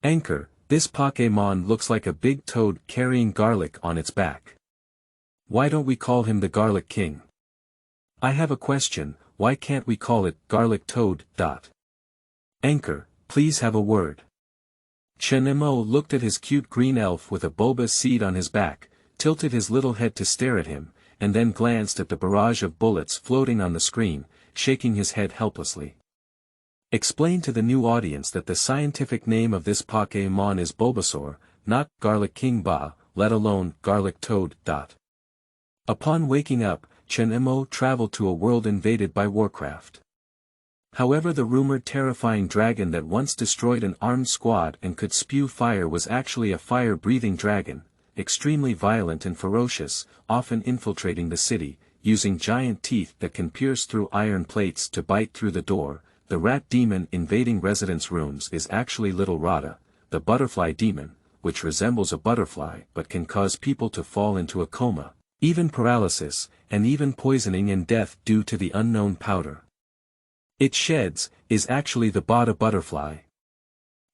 Anchor, this Pokémon looks like a big toad carrying garlic on its back. Why don't we call him the Garlic King? I have a question, why can't we call it Garlic Toad? Anchor, please have a word. Chen Mo looked at his cute green elf with a bulbous seed on his back, tilted his little head to stare at him, and then glanced at the barrage of bullets floating on the screen, shaking his head helplessly. Explain to the new audience that the scientific name of this Pokémon is Bulbasaur, not Garlic King Ba, let alone Garlic Toad. Upon waking up, Chen Mo traveled to a world invaded by Warcraft. However, the rumored terrifying dragon that once destroyed an armed squad and could spew fire was actually a fire-breathing dragon, extremely violent and ferocious, often infiltrating the city, using giant teeth that can pierce through iron plates to bite through the door. The rat demon invading residents' rooms is actually Little Rata, the butterfly demon, which resembles a butterfly but can cause people to fall into a coma, even paralysis, and even poisoning and death due to the unknown powder it sheds, is actually the Bada butterfly.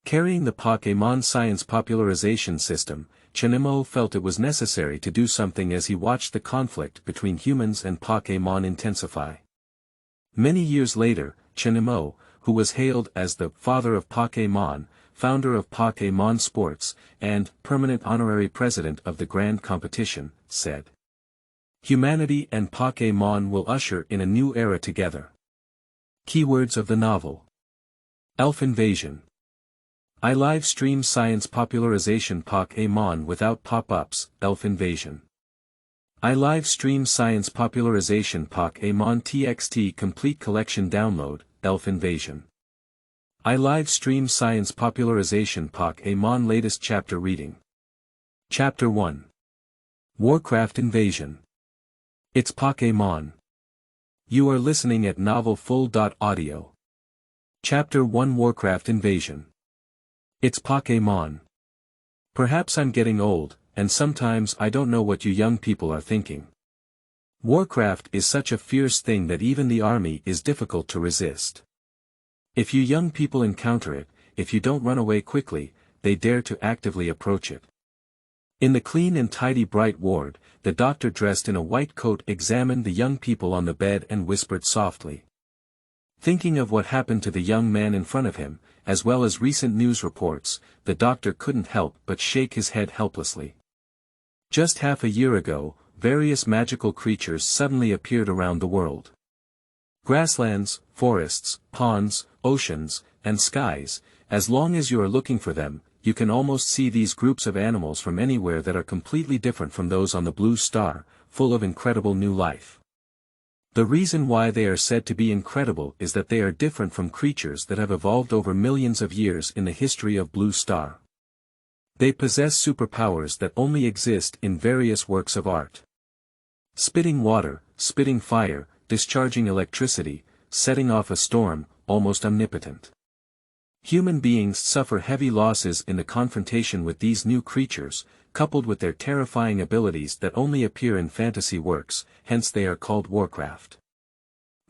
Carrying the Pokémon science popularization system, Chen Mo felt it was necessary to do something as he watched the conflict between humans and Pokémon intensify. Many years later, Chen Mo, who was hailed as the father of Pokémon, founder of Pokémon Sports, and permanent honorary president of the Grand Competition, said, "Humanity and Pokémon will usher in a new era together." Keywords of the novel. Elf invasion. I live stream science popularization Pokémon without pop-ups, elf invasion. I live stream science popularization Pokémon TXT complete collection download, elf invasion. I live stream science popularization Pokémon latest chapter reading. Chapter 1. Warcraft invasion. It's Pokémon. You are listening at novelfull.audio. Chapter 1 Warcraft invasion. It's Pokémon. Perhaps I'm getting old, and sometimes I don't know what you young people are thinking. Warcraft is such a fierce thing that even the army is difficult to resist. If you young people encounter it, if you don't run away quickly, they dare to actively approach it. In the clean and tidy bright ward, the doctor dressed in a white coat examined the young people on the bed and whispered softly. Thinking of what happened to the young man in front of him, as well as recent news reports, the doctor couldn't help but shake his head helplessly. Just half a year ago, various magical creatures suddenly appeared around the world. Grasslands, forests, ponds, oceans, and skies, as long as you are looking for them, you can almost see these groups of animals from anywhere that are completely different from those on the blue star, full of incredible new life. The reason why they are said to be incredible is that they are different from creatures that have evolved over millions of years in the history of Blue Star. They possess superpowers that only exist in various works of art. Spitting water, spitting fire, discharging electricity, setting off a storm, almost omnipotent. Human beings suffer heavy losses in the confrontation with these new creatures, coupled with their terrifying abilities that only appear in fantasy works, hence they are called Warcraft.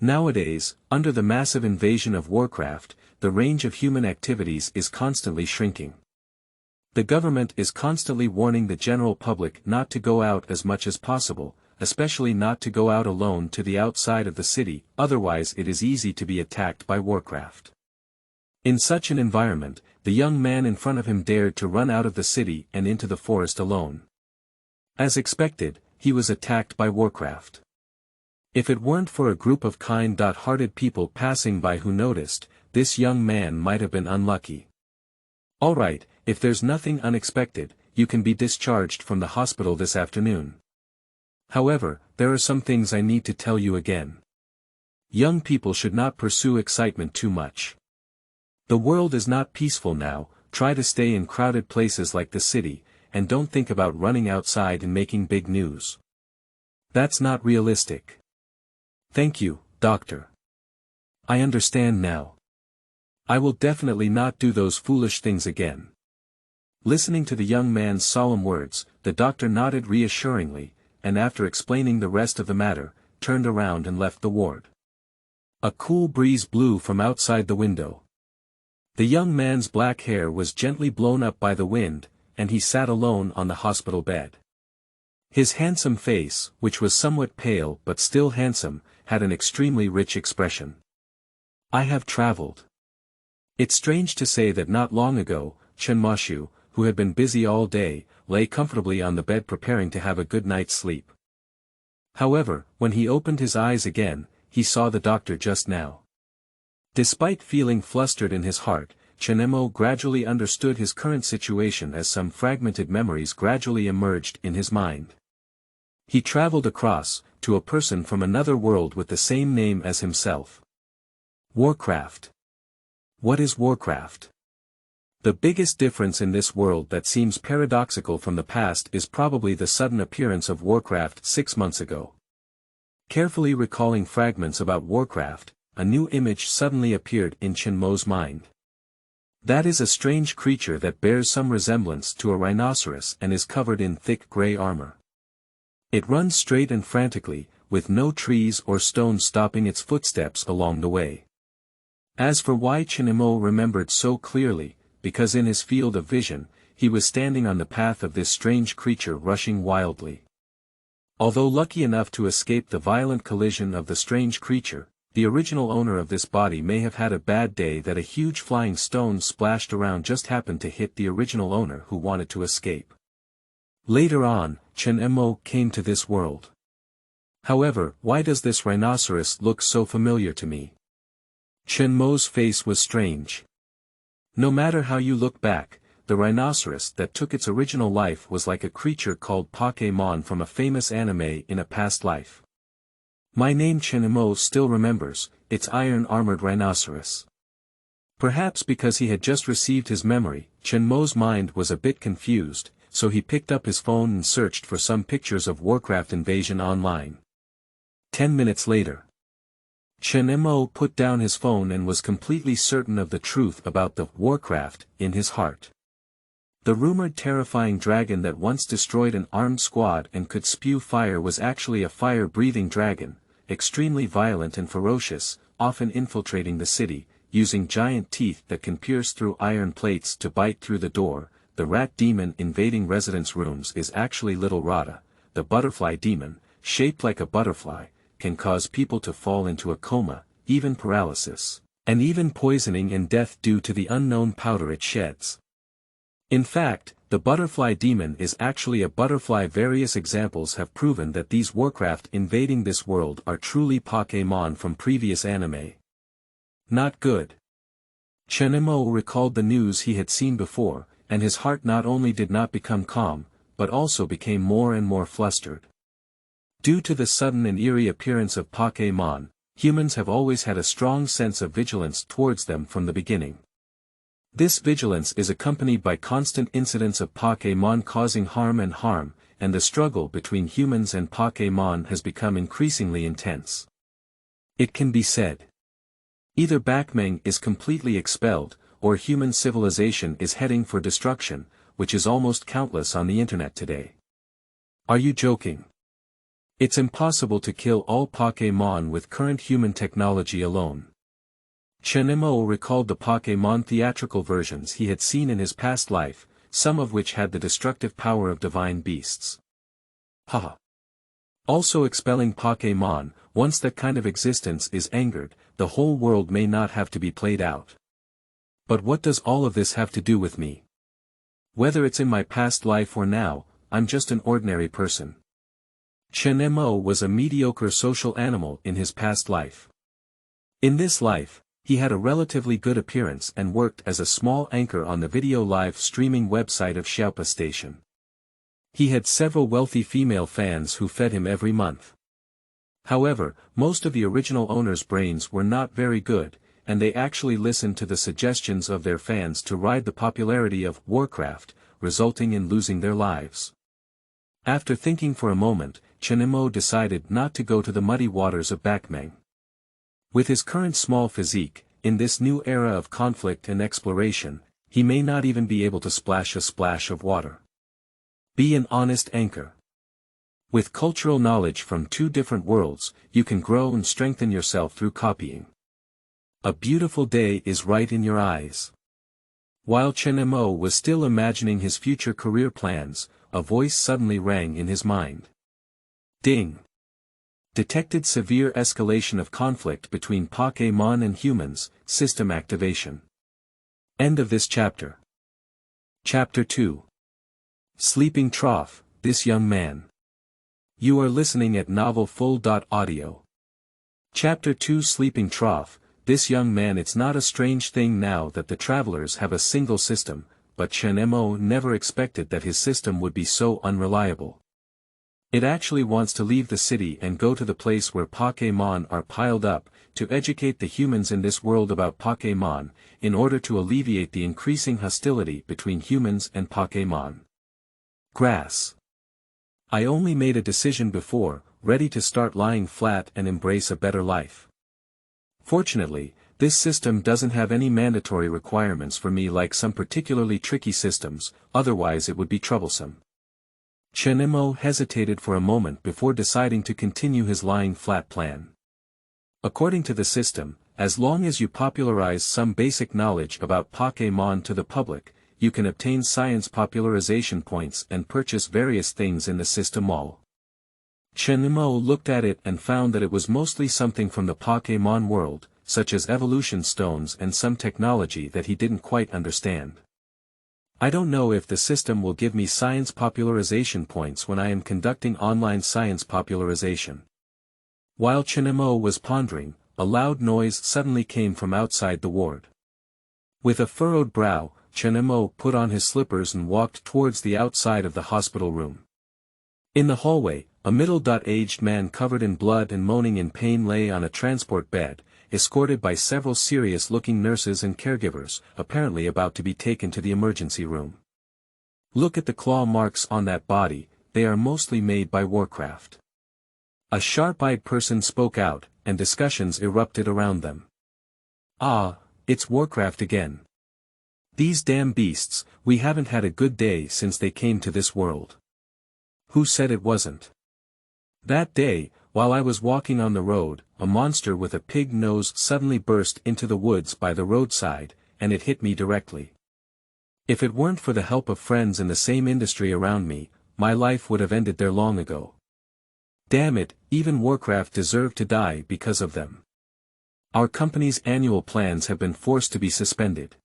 Nowadays, under the massive invasion of Warcraft, the range of human activities is constantly shrinking. The government is constantly warning the general public not to go out as much as possible, especially not to go out alone to the outside of the city, otherwise it is easy to be attacked by Warcraft. In such an environment, the young man in front of him dared to run out of the city and into the forest alone. As expected, he was attacked by Warcraft. If it weren't for a group of kind-hearted people passing by who noticed, this young man might have been unlucky. Alright, if there's nothing unexpected, you can be discharged from the hospital this afternoon. However, there are some things I need to tell you again. Young people should not pursue excitement too much. The world is not peaceful now, try to stay in crowded places like the city, and don't think about running outside and making big news. That's not realistic. Thank you, doctor. I understand now. I will definitely not do those foolish things again. Listening to the young man's solemn words, the doctor nodded reassuringly, and after explaining the rest of the matter, turned around and left the ward. A cool breeze blew from outside the window. The young man's black hair was gently blown up by the wind, and he sat alone on the hospital bed. His handsome face, which was somewhat pale but still handsome, had an extremely rich expression. I have traveled. It's strange to say that not long ago, Chen Mo, who had been busy all day, lay comfortably on the bed preparing to have a good night's sleep. However, when he opened his eyes again, he saw the doctor just now. Despite feeling flustered in his heart, Chen Mo gradually understood his current situation as some fragmented memories gradually emerged in his mind. He traveled across, to a person from another world with the same name as himself. Warcraft. What is Warcraft? The biggest difference in this world that seems paradoxical from the past is probably the sudden appearance of Warcraft 6 months ago. Carefully recalling fragments about Warcraft, a new image suddenly appeared in Chen Mo's mind. That is a strange creature that bears some resemblance to a rhinoceros and is covered in thick gray armor. It runs straight and frantically, with no trees or stones stopping its footsteps along the way. As for why Chen Mo remembered so clearly, because in his field of vision, he was standing on the path of this strange creature rushing wildly. Although lucky enough to escape the violent collision of the strange creature, the original owner of this body may have had a bad day that a huge flying stone splashed around just happened to hit the original owner who wanted to escape. Later on, Chen Mo came to this world. However, why does this rhinoceros look so familiar to me? Chen Mo's face was strange. No matter how you look back, the rhinoceros that took its original life was like a creature called Pokémon from a famous anime in a past life. My name Chen Mo still remembers, it's iron-armored rhinoceros. Perhaps because he had just received his memory, Chen Mo's mind was a bit confused, so he picked up his phone and searched for some pictures of Warcraft invasion online. 10 minutes later. Chen Mo put down his phone and was completely certain of the truth about the Warcraft in his heart. The rumored terrifying dragon that once destroyed an armed squad and could spew fire was actually a fire-breathing dragon, extremely violent and ferocious, often infiltrating the city, using giant teeth that can pierce through iron plates to bite through the door. The rat demon invading residents' rooms is actually Little Rata, the butterfly demon, shaped like a butterfly, can cause people to fall into a coma, even paralysis, and even poisoning and death due to the unknown powder it sheds. In fact, the butterfly demon is actually a butterfly. Various examples have proven that these Warcraft invading this world are truly Pokémon from previous anime. Not good. Chen Mo recalled the news he had seen before, and his heart not only did not become calm, but also became more and more flustered. Due to the sudden and eerie appearance of Pokémon, humans have always had a strong sense of vigilance towards them from the beginning. This vigilance is accompanied by constant incidents of Pokémon causing harm, and the struggle between humans and Pokémon has become increasingly intense. It can be said. Either Bakmeng is completely expelled, or human civilization is heading for destruction, which is almost countless on the internet today. Are you joking? It's impossible to kill all Pokémon with current human technology alone. Chen Mo recalled the Pokémon theatrical versions he had seen in his past life, some of which had the destructive power of divine beasts. Haha. Also expelling Pokémon, once that kind of existence is angered, the whole world may not have to be played out. But what does all of this have to do with me? Whether it's in my past life or now, I'm just an ordinary person. Chen Mo was a mediocre social animal in his past life. In this life, he had a relatively good appearance and worked as a small anchor on the video live streaming website of Xiaopa Station. He had several wealthy female fans who fed him every month. However, most of the original owner's brains were not very good, and they actually listened to the suggestions of their fans to ride the popularity of Warcraft, resulting in losing their lives. After thinking for a moment, Chen Mo decided not to go to the muddy waters of Bakmeng. With his current small physique, in this new era of conflict and exploration, he may not even be able to splash a splash of water. Be an honest anchor. With cultural knowledge from two different worlds, you can grow and strengthen yourself through copying. A beautiful day is right in your eyes. While Chen Mo was still imagining his future career plans, a voice suddenly rang in his mind. Ding! Detected severe escalation of conflict between Pokémon and humans, system activation. End of this chapter. Chapter 2. Sleeping Trough, this young man. You are listening at novelfull.audio. Chapter 2 Sleeping Trough, this young man. It's not a strange thing now that the travelers have a single system, but Chen Mo never expected that his system would be so unreliable. It actually wants to leave the city and go to the place where Pokémon are piled up, to educate the humans in this world about Pokémon, in order to alleviate the increasing hostility between humans and Pokémon. Grass. I only made a decision before, ready to start lying flat and embrace a better life. Fortunately, this system doesn't have any mandatory requirements for me like some particularly tricky systems, otherwise it would be troublesome. Chen Mo hesitated for a moment before deciding to continue his lying flat plan. According to the system, as long as you popularize some basic knowledge about Pokémon to the public, you can obtain science popularization points and purchase various things in the system mall. Chen Mo looked at it and found that it was mostly something from the Pokémon world, such as evolution stones and some technology that he didn't quite understand. I don't know if the system will give me science popularization points when I am conducting online science popularization. While Chen Mo was pondering, a loud noise suddenly came from outside the ward. With a furrowed brow, Chen Mo put on his slippers and walked towards the outside of the hospital room. In the hallway, a middle-aged man covered in blood and moaning in pain lay on a transport bed, escorted by several serious-looking nurses and caregivers, apparently about to be taken to the emergency room. Look at the claw marks on that body, they are mostly made by Warcraft. A sharp-eyed person spoke out, and discussions erupted around them. Ah, it's Warcraft again. These damn beasts, we haven't had a good day since they came to this world. Who said it wasn't? That day, while I was walking on the road, a monster with a pig nose suddenly burst into the woods by the roadside, and it hit me directly. If it weren't for the help of friends in the same industry around me, my life would have ended there long ago. Damn it, even Warcraft deserved to die because of them. Our company's annual plans have been forced to be suspended.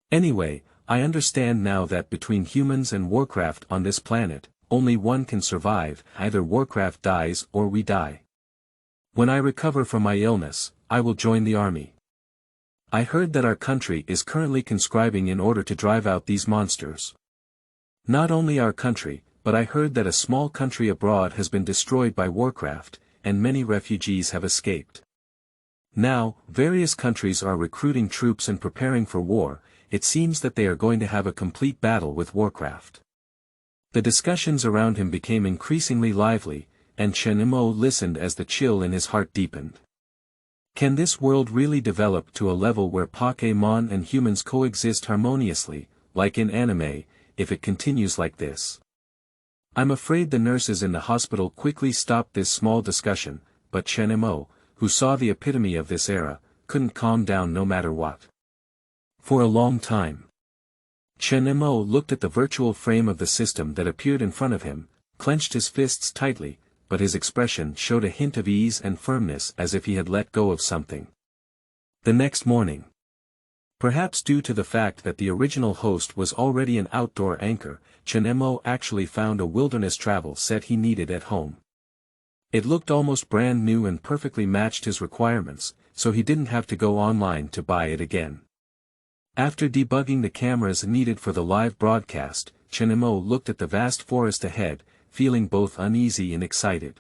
Anyway, I understand now that between humans and Warcraft on this planet, only one can survive, either Warcraft dies or we die. When I recover from my illness, I will join the army. I heard that our country is currently conscribing in order to drive out these monsters. Not only our country, but I heard that a small country abroad has been destroyed by Warcraft, and many refugees have escaped. Now, various countries are recruiting troops and preparing for war. It seems that they are going to have a complete battle with Warcraft. The discussions around him became increasingly lively, and Chen Mo listened as the chill in his heart deepened. Can this world really develop to a level where Pokémon and humans coexist harmoniously, like in anime, if it continues like this? I'm afraid the nurses in the hospital quickly stopped this small discussion, but Chen Mo, who saw the epitome of this era, couldn't calm down no matter what. For a long time, Chen Mo looked at the virtual frame of the system that appeared in front of him, clenched his fists tightly, but his expression showed a hint of ease and firmness as if he had let go of something. The next morning, perhaps due to the fact that the original host was already an outdoor anchor, Chen Mo actually found a wilderness travel set he needed at home. It looked almost brand new and perfectly matched his requirements, so he didn't have to go online to buy it again. After debugging the cameras needed for the live broadcast, Chen Mo looked at the vast forest ahead, feeling both uneasy and excited.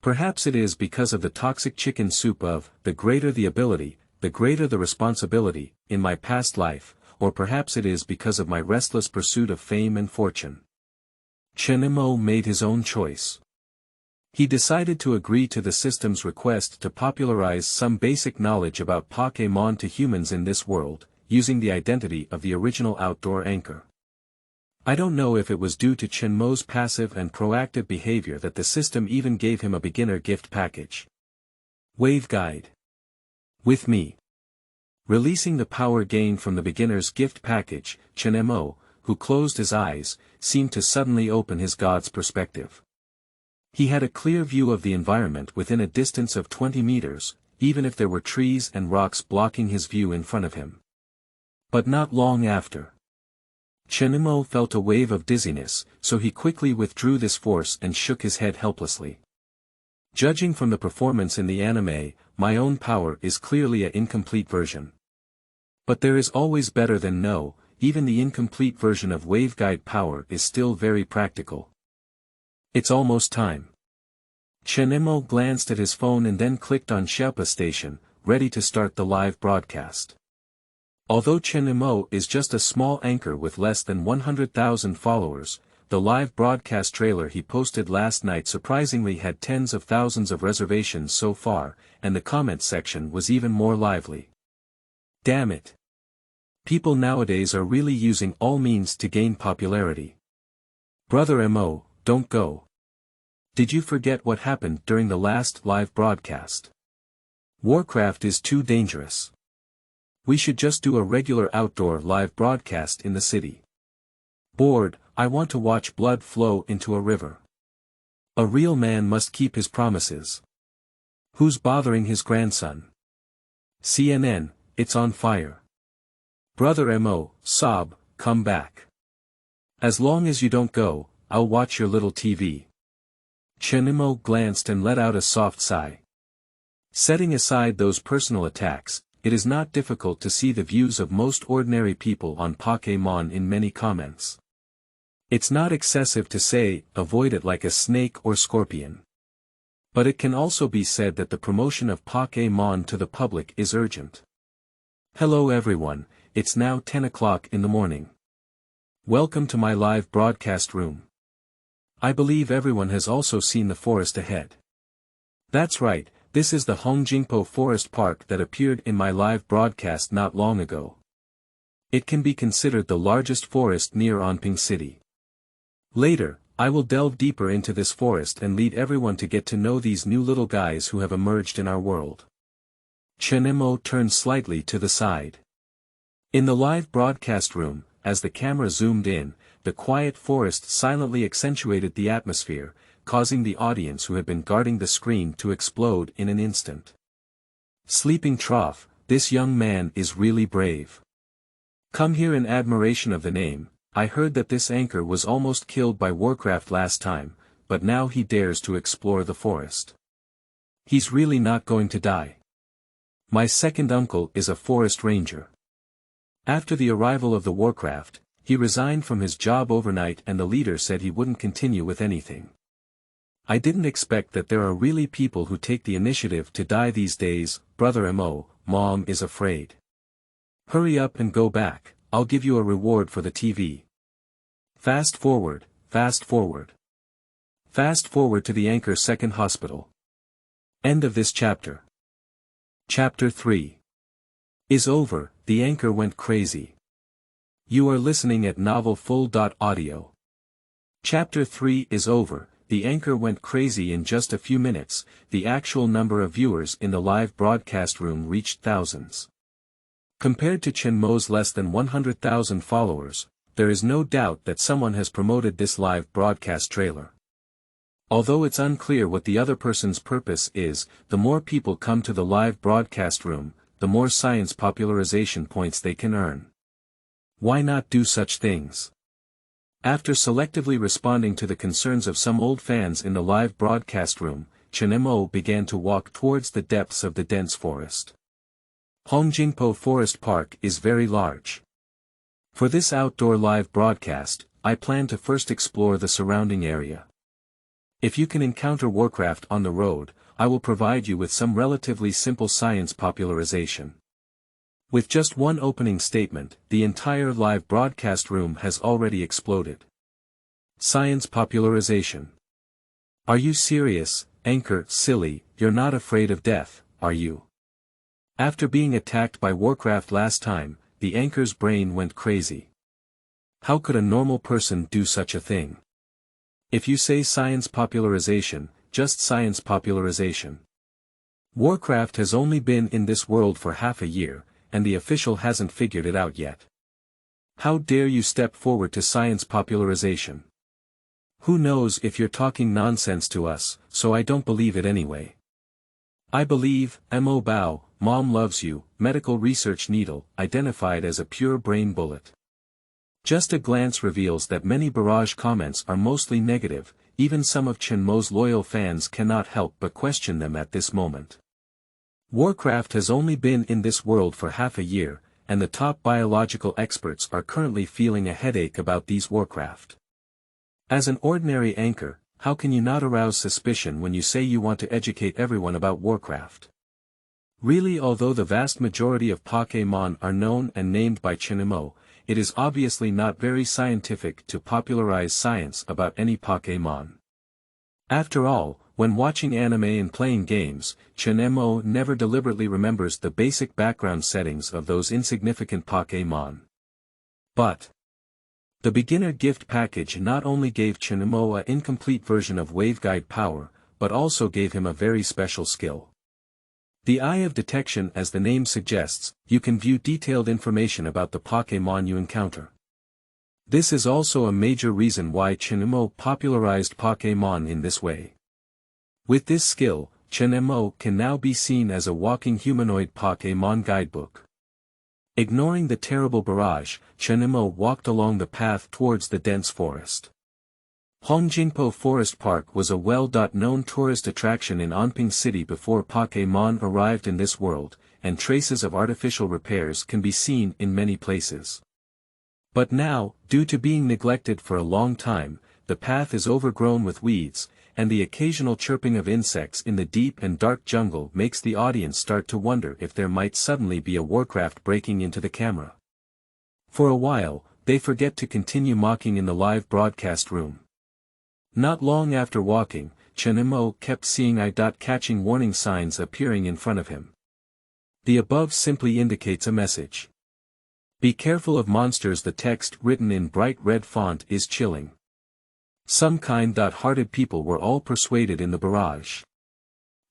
Perhaps it is because of the toxic chicken soup of, the greater the ability, the greater the responsibility, in my past life, or perhaps it is because of my restless pursuit of fame and fortune. Chen Mo made his own choice. He decided to agree to the system's request to popularize some basic knowledge about Pokémon to humans in this world, using the identity of the original outdoor anchor. I don't know if it was due to Chen Mo's passive and proactive behavior that the system even gave him a beginner gift package. Waveguide. With me. Releasing the power gained from the beginner's gift package, Chen Mo, who closed his eyes, seemed to suddenly open his god's perspective. He had a clear view of the environment within a distance of 20 meters, even if there were trees and rocks blocking his view in front of him. But not long after. Chen Mo felt a wave of dizziness, so he quickly withdrew this force and shook his head helplessly. Judging from the performance in the anime, my own power is clearly an incomplete version. But there is always better than no, even the incomplete version of waveguide power is still very practical. It's almost time. Chen Mo glanced at his phone and then clicked on Sherpa Station, ready to start the live broadcast. Although Chen Mo is just a small anchor with less than 100,000 followers, the live broadcast trailer he posted last night surprisingly had tens of thousands of reservations so far, and the comment section was even more lively. Damn it. People nowadays are really using all means to gain popularity. Brother Mo, don't go. Did you forget what happened during the last live broadcast? Warcraft is too dangerous. We should just do a regular outdoor live broadcast in the city. Bored, I want to watch blood flow into a river. A real man must keep his promises. Who's bothering his grandson? CNN, it's on fire. Brother Mo, sob, come back. As long as you don't go, I'll watch your little TV. Chen Mo glanced and let out a soft sigh. Setting aside those personal attacks, it is not difficult to see the views of most ordinary people on Pokémon in many comments. It's not excessive to say, avoid it like a snake or scorpion. But it can also be said that the promotion of Pokémon to the public is urgent. Hello everyone, it's now 10 o'clock in the morning. Welcome to my live broadcast room. I believe everyone has also seen the forest ahead. That's right, this is the Hongjingpo Forest Park that appeared in my live broadcast not long ago. It can be considered the largest forest near Anping City. Later, I will delve deeper into this forest and lead everyone to get to know these new little guys who have emerged in our world. Chen Mo turned slightly to the side. In the live broadcast room, as the camera zoomed in, the quiet forest silently accentuated the atmosphere, causing the audience who had been guarding the screen to explode in an instant. Sleeping Trough, this young man is really brave. Come here in admiration of the name. I heard that this anchor was almost killed by Warcraft last time, but now he dares to explore the forest. He's really not going to die. My second uncle is a forest ranger. After the arrival of the Warcraft, he resigned from his job overnight and the leader said he wouldn't continue with anything. I didn't expect that there are really people who take the initiative to die these days. Brother Mo, Mom is afraid. Hurry up and go back, I'll give you a reward for the TV. Fast forward, fast forward. Fast forward to the Anchor Second Hospital. End of this chapter. Chapter 3. Is over, the anchor went crazy. You are listening at novelfull.audio. Chapter 3 is over, the anchor went crazy in just a few minutes, the actual number of viewers in the live broadcast room reached thousands. Compared to Chen Mo's less than 100,000 followers, there is no doubt that someone has promoted this live broadcast trailer. Although it's unclear what the other person's purpose is, the more people come to the live broadcast room, the more science popularization points they can earn. Why not do such things? After selectively responding to the concerns of some old fans in the live broadcast room, Chen Mo began to walk towards the depths of the dense forest. Hongjingpo Forest Park is very large. For this outdoor live broadcast, I plan to first explore the surrounding area. If you can encounter Warcraft on the road, I will provide you with some relatively simple science popularization. With just one opening statement, the entire live broadcast room has already exploded. Science popularization. Are you serious, Anchor? Silly, you're not afraid of death, are you? After being attacked by Warcraft last time, the Anchor's brain went crazy. How could a normal person do such a thing? If you say science popularization, just science popularization. Warcraft has only been in this world for half a year, and the official hasn't figured it out yet. How dare you step forward to science popularization? Who knows if you're talking nonsense to us, so I don't believe it anyway. I believe, Mo Bao, Mom loves you, medical research needle, identified as a pure brain bullet. Just a glance reveals that many barrage comments are mostly negative, even some of Chen Mo's loyal fans cannot help but question them at this moment. Warcraft has only been in this world for half a year, and the top biological experts are currently feeling a headache about these Warcraft. As an ordinary anchor, how can you not arouse suspicion when you say you want to educate everyone about Warcraft? Really, although the vast majority of Pokémon are known and named by Chen Mo, it is obviously not very scientific to popularize science about any Pokémon. After all, when watching anime and playing games, Chen Mo never deliberately remembers the basic background settings of those insignificant Pokémon. But the beginner gift package not only gave Chen Mo an incomplete version of waveguide power, but also gave him a very special skill. The Eye of Detection, as the name suggests, you can view detailed information about the Pokémon you encounter. This is also a major reason why Chen Mo popularized Pokémon in this way. With this skill, Chen Mo can now be seen as a walking humanoid Pokémon guidebook. Ignoring the terrible barrage, Chen Mo walked along the path towards the dense forest. Hongjingpo Forest Park was a well-known tourist attraction in Anping City before Pokémon arrived in this world, and traces of artificial repairs can be seen in many places. But now, due to being neglected for a long time, the path is overgrown with weeds, and the occasional chirping of insects in the deep and dark jungle makes the audience start to wonder if there might suddenly be a Warcraft breaking into the camera. For a while, they forget to continue mocking in the live broadcast room. Not long after walking, Chen Mo kept seeing eye-catching warning signs appearing in front of him. The above simply indicates a message. Be careful of monsters. The text written in bright red font is chilling. Some kind-hearted people were all persuaded in the barrage.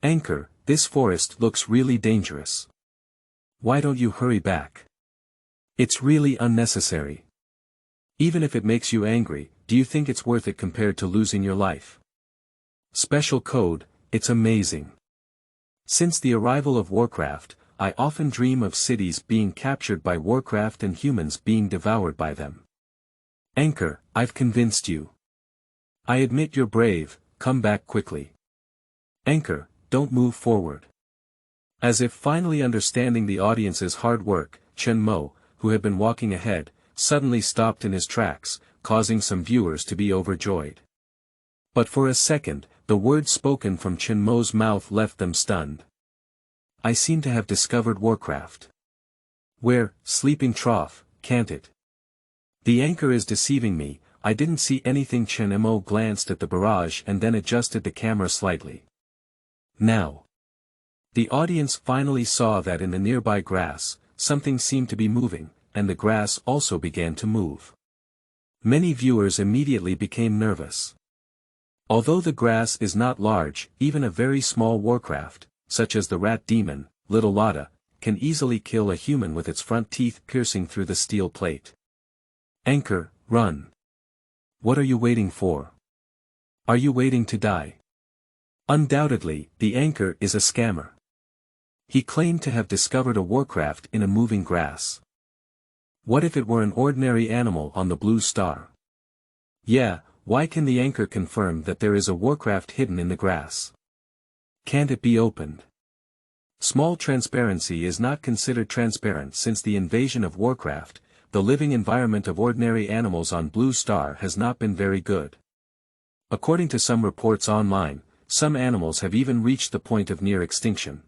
Anchor, this forest looks really dangerous. Why don't you hurry back? It's really unnecessary. Even if it makes you angry, do you think it's worth it compared to losing your life? Special code, it's amazing. Since the arrival of Warcraft, I often dream of cities being captured by Warcraft and humans being devoured by them. Anchor, I've convinced you. I admit you're brave, come back quickly. Anchor, don't move forward. As if finally understanding the audience's hard work, Chen Mo, who had been walking ahead, suddenly stopped in his tracks, causing some viewers to be overjoyed. But for a second, the words spoken from Chen Mo's mouth left them stunned. I seem to have discovered Warcraft. Where, sleeping Trough, can't it? The anchor is deceiving me, I didn't see anything. Chen Mo glanced at the barrage and then adjusted the camera slightly. Now. The audience finally saw that in the nearby grass, something seemed to be moving, and the grass also began to move. Many viewers immediately became nervous. Although the grass is not large, even a very small Warcraft, such as the rat demon, Little Lotta, can easily kill a human with its front teeth piercing through the steel plate. Anchor, run. What are you waiting for? Are you waiting to die? Undoubtedly, the anchor is a scammer. He claimed to have discovered a Warcraft in a moving grass. What if it were an ordinary animal on the blue star? Yeah, why can the anchor confirm that there is a Warcraft hidden in the grass? Can't it be opened? Small transparency is not considered transparent since the invasion of Warcraft. The living environment of ordinary animals on Blue Star has not been very good. According to some reports online, some animals have even reached the point of near extinction.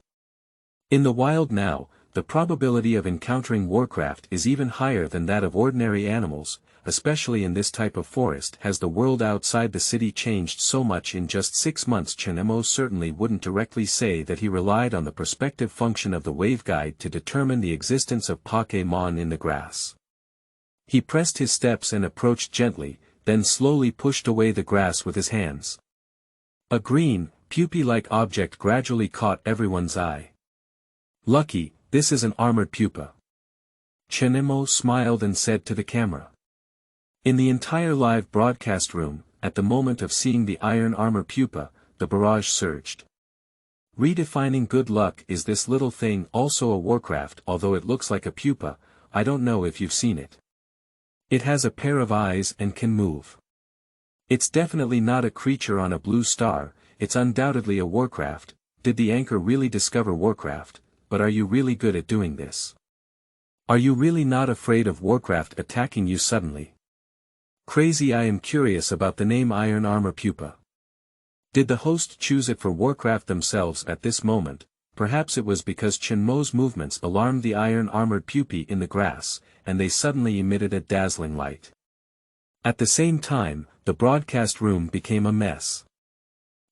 In the wild now, the probability of encountering Warcraft is even higher than that of ordinary animals, especially in this type of forest. Has the world outside the city changed so much in just 6 months? Chen Mo certainly wouldn't directly say that he relied on the perspective function of the waveguide to determine the existence of Pokémon in the grass. He pressed his steps and approached gently, then slowly pushed away the grass with his hands. A green, pupae-like object gradually caught everyone's eye. Lucky, this is an armored pupa. Chen Mo smiled and said to the camera. In the entire live broadcast room, at the moment of seeing the iron armor pupa, the barrage surged. Redefining good luck. Is this little thing also a Warcraft? Although it looks like a pupa, I don't know if you've seen it. It has a pair of eyes and can move. It's definitely not a creature on a blue star, it's undoubtedly a Warcraft. Did the anchor really discover Warcraft? But are you really good at doing this? Are you really not afraid of Warcraft attacking you suddenly? Crazy. I am curious about the name Iron Armor Pupa. Did the host choose it for Warcraft themselves at this moment? Perhaps it was because Chen Mo's movements alarmed the iron-armored pupae in the grass, and they suddenly emitted a dazzling light. At the same time, the broadcast room became a mess.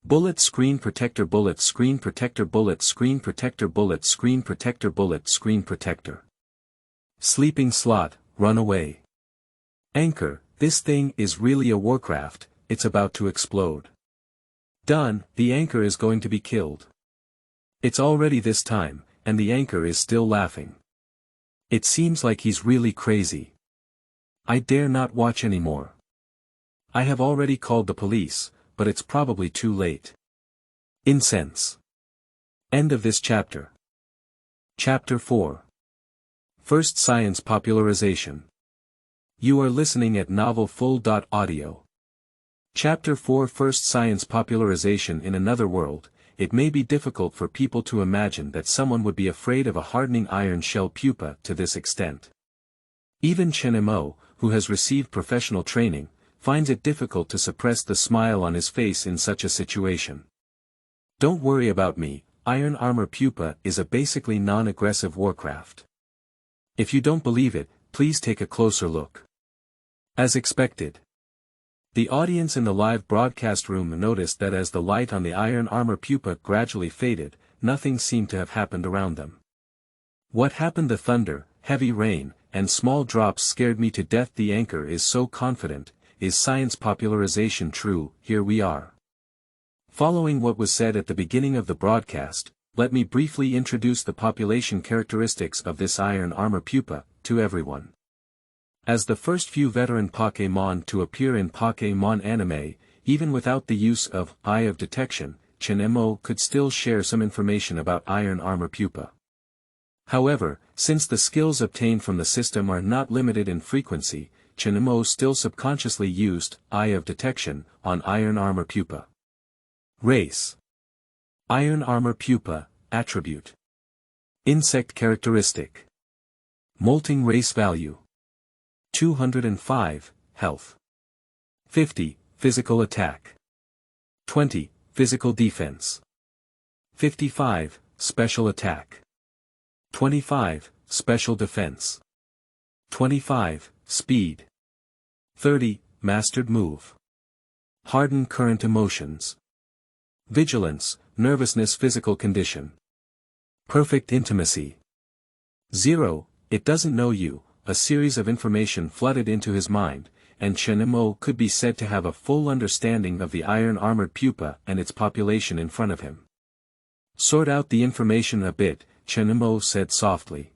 Bullet screen protector, bullet screen protector, bullet screen protector, bullet screen protector, bullet screen protector. Sleeping slot, run away. Anchor, this thing is really a Warcraft, it's about to explode. Done, the anchor is going to be killed. It's already this time, and the anchor is still laughing. It seems like he's really crazy. I dare not watch anymore. I have already called the police, but it's probably too late. Incense. End of this chapter. Chapter 4. First Science Popularization. You are listening at novelfull.audio. Chapter 4. First Science Popularization. In another world, it may be difficult for people to imagine that someone would be afraid of a hardening iron shell pupa to this extent. Even Chen Mo, who has received professional training, finds it difficult to suppress the smile on his face in such a situation. Don't worry about me, Iron Armor Pupa is a basically non-aggressive Warcraft. If you don't believe it, please take a closer look. As expected, the audience in the live broadcast room noticed that as the light on the iron armor pupa gradually faded, nothing seemed to have happened around them. What happened? The thunder, heavy rain, and small drops scared me to death. The anchor is so confident. Is science popularization true? Here we are. Following what was said at the beginning of the broadcast, let me briefly introduce the population characteristics of this iron armor pupa to everyone. As the first few veteran Pokémon to appear in Pokémon anime, even without the use of Eye of Detection, Chen Mo could still share some information about Iron Armor Pupa. However, since the skills obtained from the system are not limited in frequency, Chen Mo still subconsciously used Eye of Detection on Iron Armor Pupa. Race. Iron Armor Pupa, Attribute. Insect Characteristic. Molting Race Value. 205, Health. 50, Physical Attack. 20, Physical Defense. 55, Special Attack. 25, Special Defense. 25, Speed. 30, Mastered Move. Hardened Current Emotions. Vigilance, Nervousness. Physical Condition. Perfect Intimacy. 0, It doesn't know you. A series of information flooded into his mind, and Chen Mo could be said to have a full understanding of the iron-armored pupa and its population in front of him. Sort out the information a bit, Chen Mo said softly.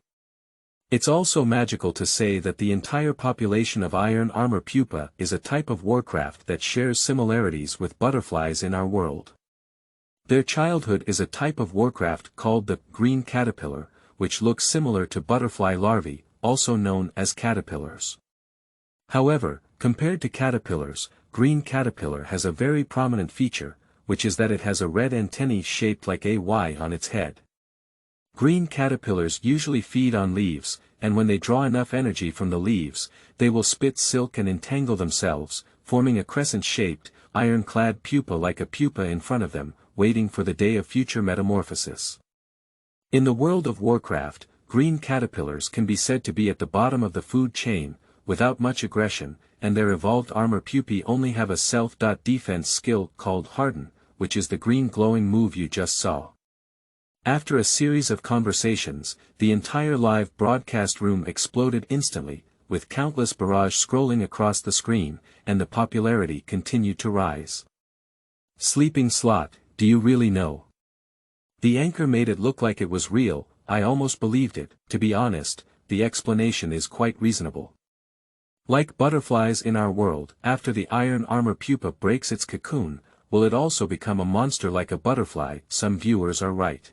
It's also magical to say that the entire population of iron armor pupa is a type of Warcraft that shares similarities with butterflies in our world. Their childhood is a type of Warcraft called the green caterpillar, which looks similar to butterfly larvae, also known as caterpillars. However, compared to caterpillars, green caterpillar has a very prominent feature, which is that it has a red antennae shaped like a Y on its head. Green caterpillars usually feed on leaves, and when they draw enough energy from the leaves, they will spit silk and entangle themselves, forming a crescent-shaped, iron-clad pupa like a pupa in front of them, waiting for the day of future metamorphosis. In the world of Warcraft, green caterpillars can be said to be at the bottom of the food chain, without much aggression, and their evolved armor pupae only have a self-defense skill called Harden, which is the green glowing move you just saw. After a series of conversations, the entire live broadcast room exploded instantly, with countless barrage scrolling across the screen, and the popularity continued to rise. Sleeping slot, do you really know? The anchor made it look like it was real. I almost believed it. To be honest, the explanation is quite reasonable. Like butterflies in our world, after the iron armor pupa breaks its cocoon, will it also become a monster like a butterfly? Some viewers are right.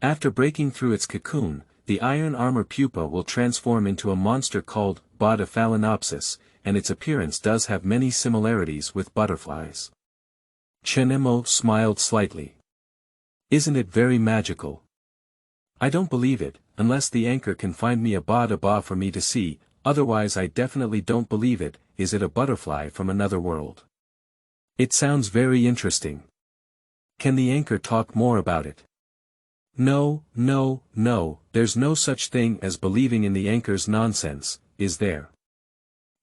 After breaking through its cocoon, the iron armor pupa will transform into a monster called Phalaenopsis, and its appearance does have many similarities with butterflies. Chen Mo smiled slightly. Isn't it very magical? I don't believe it, unless the anchor can find me a ba for me to see, otherwise I definitely don't believe it. Is it a butterfly from another world? It sounds very interesting. Can the anchor talk more about it? No, there's no such thing as believing in the anchor's nonsense, is there?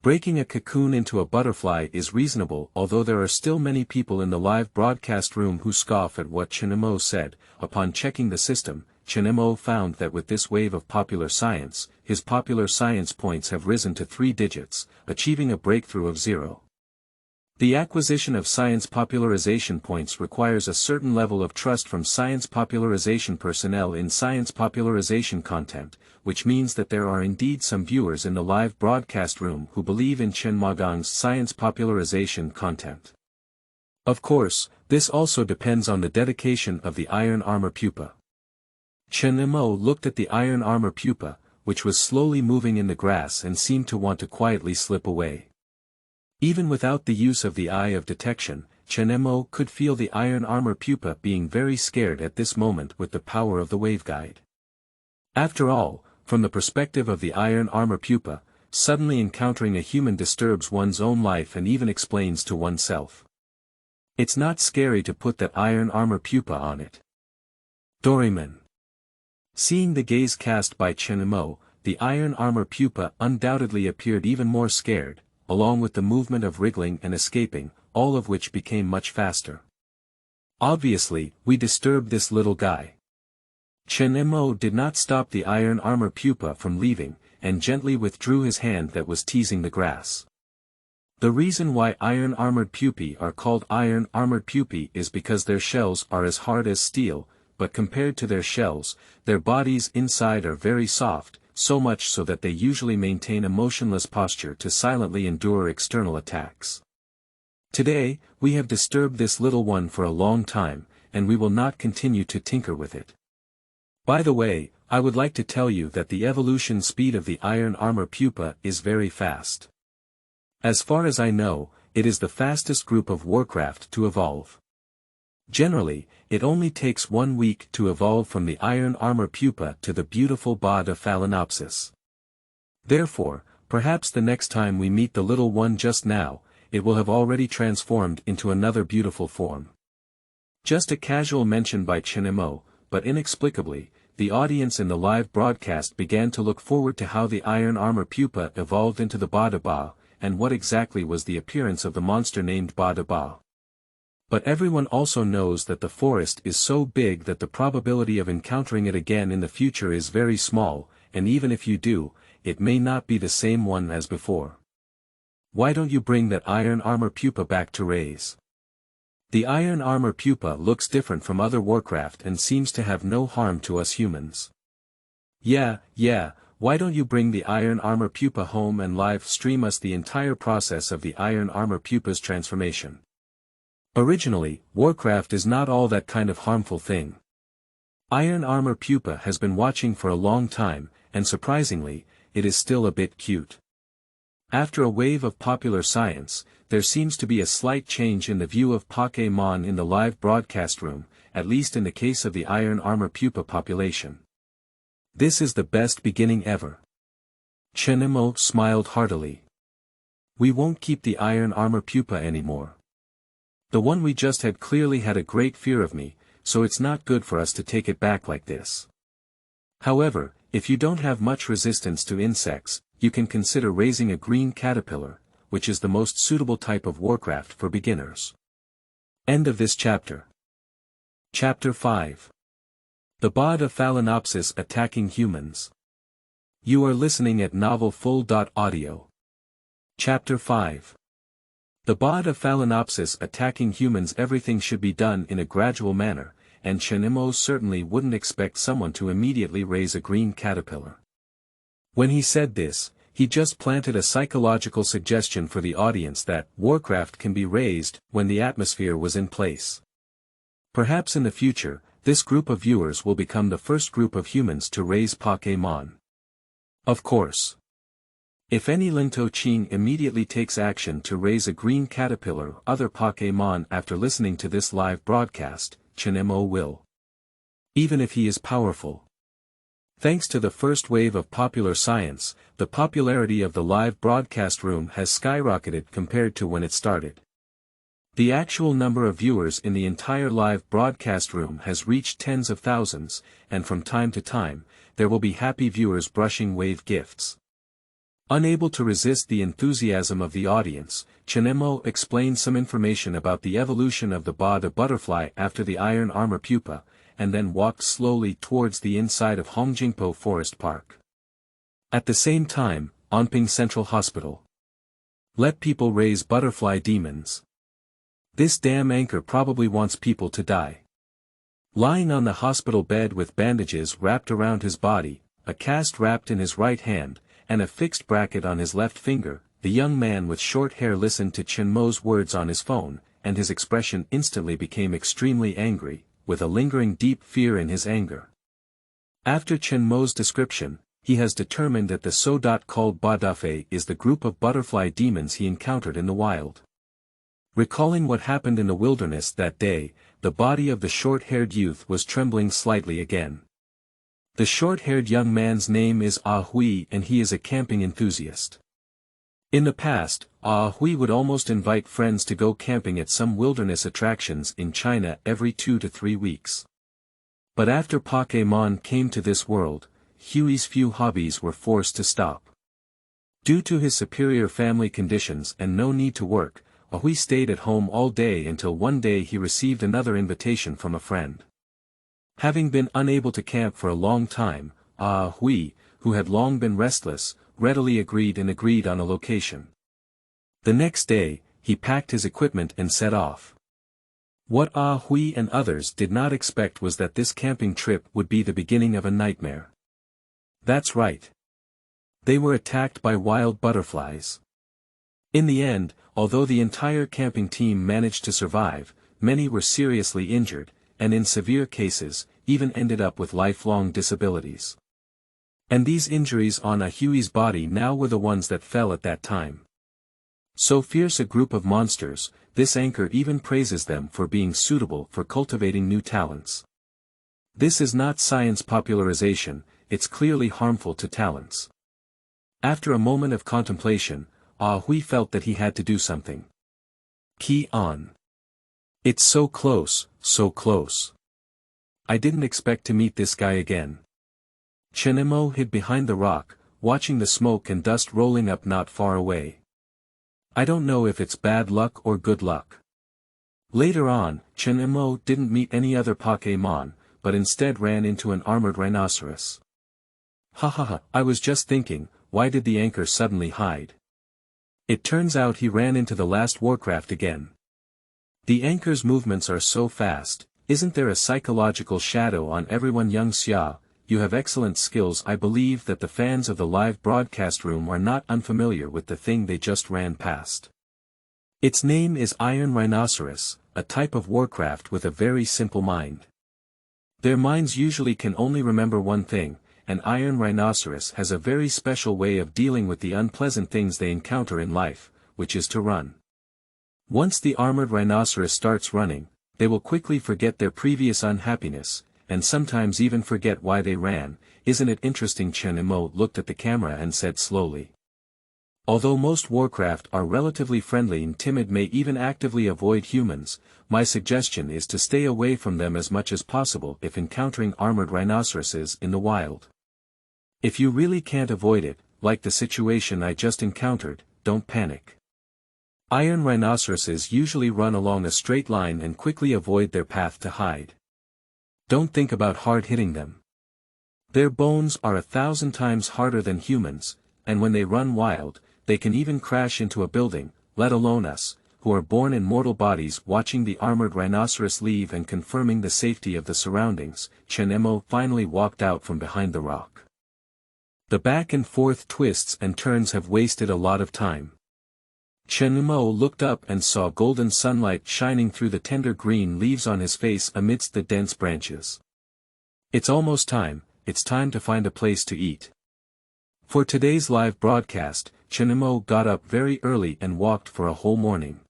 Breaking a cocoon into a butterfly is reasonable, although there are still many people in the live broadcast room who scoff at what Chen Mo said. Upon checking the system, Chen Mo found that with this wave of popular science, his popular science points have risen to 3 digits, achieving a breakthrough of 0. The acquisition of science popularization points requires a certain level of trust from science popularization personnel in science popularization content, which means that there are indeed some viewers in the live broadcast room who believe in Chen Mogong's science popularization content. Of course, this also depends on the dedication of the iron armor pupa. Chen Mo looked at the iron armor pupa, which was slowly moving in the grass and seemed to want to quietly slip away. Even without the use of the eye of detection, Chen Mo could feel the iron armor pupa being very scared at this moment with the power of the waveguide. After all, from the perspective of the iron armor pupa, suddenly encountering a human disturbs one's own life and even explains to oneself. It's not scary to put that iron armor pupa on it. Doraemon. Seeing the gaze cast by Chen Mo, the iron armor pupa undoubtedly appeared even more scared, along with the movement of wriggling and escaping, all of which became much faster. Obviously, we disturbed this little guy. Chen Mo did not stop the iron armor pupa from leaving, and gently withdrew his hand that was teasing the grass. The reason why iron armored pupae are called iron armored pupae is because their shells are as hard as steel, but compared to their shells, their bodies inside are very soft, so much so that they usually maintain a motionless posture to silently endure external attacks. Today, we have disturbed this little one for a long time, and we will not continue to tinker with it. By the way, I would like to tell you that the evolution speed of the iron armor pupa is very fast. As far as I know, it is the fastest group of Warcraft to evolve. Generally, it only takes 1 week to evolve from the iron armor pupa to the beautiful bod of Phalaenopsis. Therefore, perhaps the next time we meet the little one just now, it will have already transformed into another beautiful form. Just a casual mention by Chen Mo, but inexplicably, the audience in the live broadcast began to look forward to how the iron armor pupa evolved into the Ba, and what exactly was the appearance of the monster named Ba. But everyone also knows that the forest is so big that the probability of encountering it again in the future is very small, and even if you do, it may not be the same one as before. Why don't you bring that iron armor pupa back to raise? The iron armor pupa looks different from other Warcraft and seems to have no harm to us humans. Yeah, why don't you bring the iron armor pupa home and live stream us the entire process of the iron armor pupa's transformation? Originally, Warcraft is not all that kind of harmful thing. Iron armor pupa has been watching for a long time, and surprisingly, it is still a bit cute. After a wave of popular science, there seems to be a slight change in the view of Pokémon in the live broadcast room, at least in the case of the iron armor pupa population. This is the best beginning ever. Chen Mo smiled heartily. We won't keep the iron armor pupa anymore. The one we just had clearly had a great fear of me, so it's not good for us to take it back like this. However, if you don't have much resistance to insects, you can consider raising a green caterpillar, which is the most suitable type of Warcraft for beginners. End of this chapter. Chapter 5. The bod of Phalaenopsis attacking humans. You are listening at novelfull.audio. Chapter 5. The bod of Phalaenopsis attacking humans. Everything should be done in a gradual manner, and Chen Mo certainly wouldn't expect someone to immediately raise a green caterpillar. When he said this, he just planted a psychological suggestion for the audience that Warcraft can be raised when the atmosphere was in place. Perhaps in the future, this group of viewers will become the first group of humans to raise Pokémon. Of course. If any Lintochin immediately takes action to raise a green caterpillar or other Pokémon after listening to this live broadcast, Chen Mo will. Even if he is powerful. Thanks to the first wave of popular science, the popularity of the live broadcast room has skyrocketed compared to when it started. The actual number of viewers in the entire live broadcast room has reached tens of thousands, and from time to time, there will be happy viewers brushing wave gifts. Unable to resist the enthusiasm of the audience, Chen Mo explained some information about the evolution of the Bada butterfly after the iron armor pupa, and then walked slowly towards the inside of Hongjingpo Forest Park. At the same time, Anping Central Hospital. Let people raise butterfly demons. This damn anchor probably wants people to die. Lying on the hospital bed with bandages wrapped around his body, a cast wrapped in his right hand, and a fixed bracket on his left finger, the young man with short hair listened to Chen Mo's words on his phone, and his expression instantly became extremely angry, with a lingering deep fear in his anger. After Chen Mo's description, he has determined that the so-called Badafe is the group of butterfly demons he encountered in the wild. Recalling what happened in the wilderness that day, the body of the short-haired youth was trembling slightly again. The short-haired young man's name is Ah Hui and he is a camping enthusiast. In the past, Ah Hui would almost invite friends to go camping at some wilderness attractions in China every 2 to 3 weeks. But after Pokémon came to this world, Hui's few hobbies were forced to stop. Due to his superior family conditions and no need to work, Ah Hui stayed at home all day until one day he received another invitation from a friend. Having been unable to camp for a long time, Ah Hui, who had long been restless, readily agreed on a location. The next day, he packed his equipment and set off. What Ah Hui and others did not expect was that this camping trip would be the beginning of a nightmare. That's right. They were attacked by wild butterflies. In the end, although the entire camping team managed to survive, many were seriously injured, and in severe cases, even ended up with lifelong disabilities. And these injuries on Ah Hui's body now were the ones that fell at that time. So fierce a group of monsters, this anchor even praises them for being suitable for cultivating new talents. This is not science popularization, it's clearly harmful to talents. After a moment of contemplation, Ah Hui felt that he had to do something. Key on. It's so close, so close. I didn't expect to meet this guy again. Chen Mo hid behind the rock, watching the smoke and dust rolling up not far away. I don't know if it's bad luck or good luck. Later on, Chen Mo didn't meet any other Pokémon, but instead ran into an armored rhinoceros. Ha, I was just thinking, why did the anchor suddenly hide? It turns out he ran into the last Warcraft again. The anchor's movements are so fast, isn't there a psychological shadow on everyone? Young Xia, you have excellent skills. I believe that the fans of the live broadcast room are not unfamiliar with the thing they just ran past. Its name is Iron Rhinoceros, a type of Warcraft with a very simple mind. Their minds usually can only remember one thing, and Iron Rhinoceros has a very special way of dealing with the unpleasant things they encounter in life, which is to run. Once the armored rhinoceros starts running, they will quickly forget their previous unhappiness, and sometimes even forget why they ran. Isn't it interesting? Chen Mo looked at the camera and said slowly. Although most Warcraft are relatively friendly and timid, may even actively avoid humans, my suggestion is to stay away from them as much as possible if encountering armored rhinoceroses in the wild. If you really can't avoid it, like the situation I just encountered, don't panic. Iron rhinoceroses usually run along a straight line and quickly avoid their path to hide. Don't think about hard hitting them. Their bones are 1,000 times harder than humans, and when they run wild, they can even crash into a building, let alone us, who are born in mortal bodies. Watching the armored rhinoceros leave and confirming the safety of the surroundings, Chen Mo finally walked out from behind the rock. The back and forth twists and turns have wasted a lot of time. Chen Mo looked up and saw golden sunlight shining through the tender green leaves on his face amidst the dense branches. It's almost time, it's time to find a place to eat. For today's live broadcast, Chen Mo got up very early and walked for a whole morning.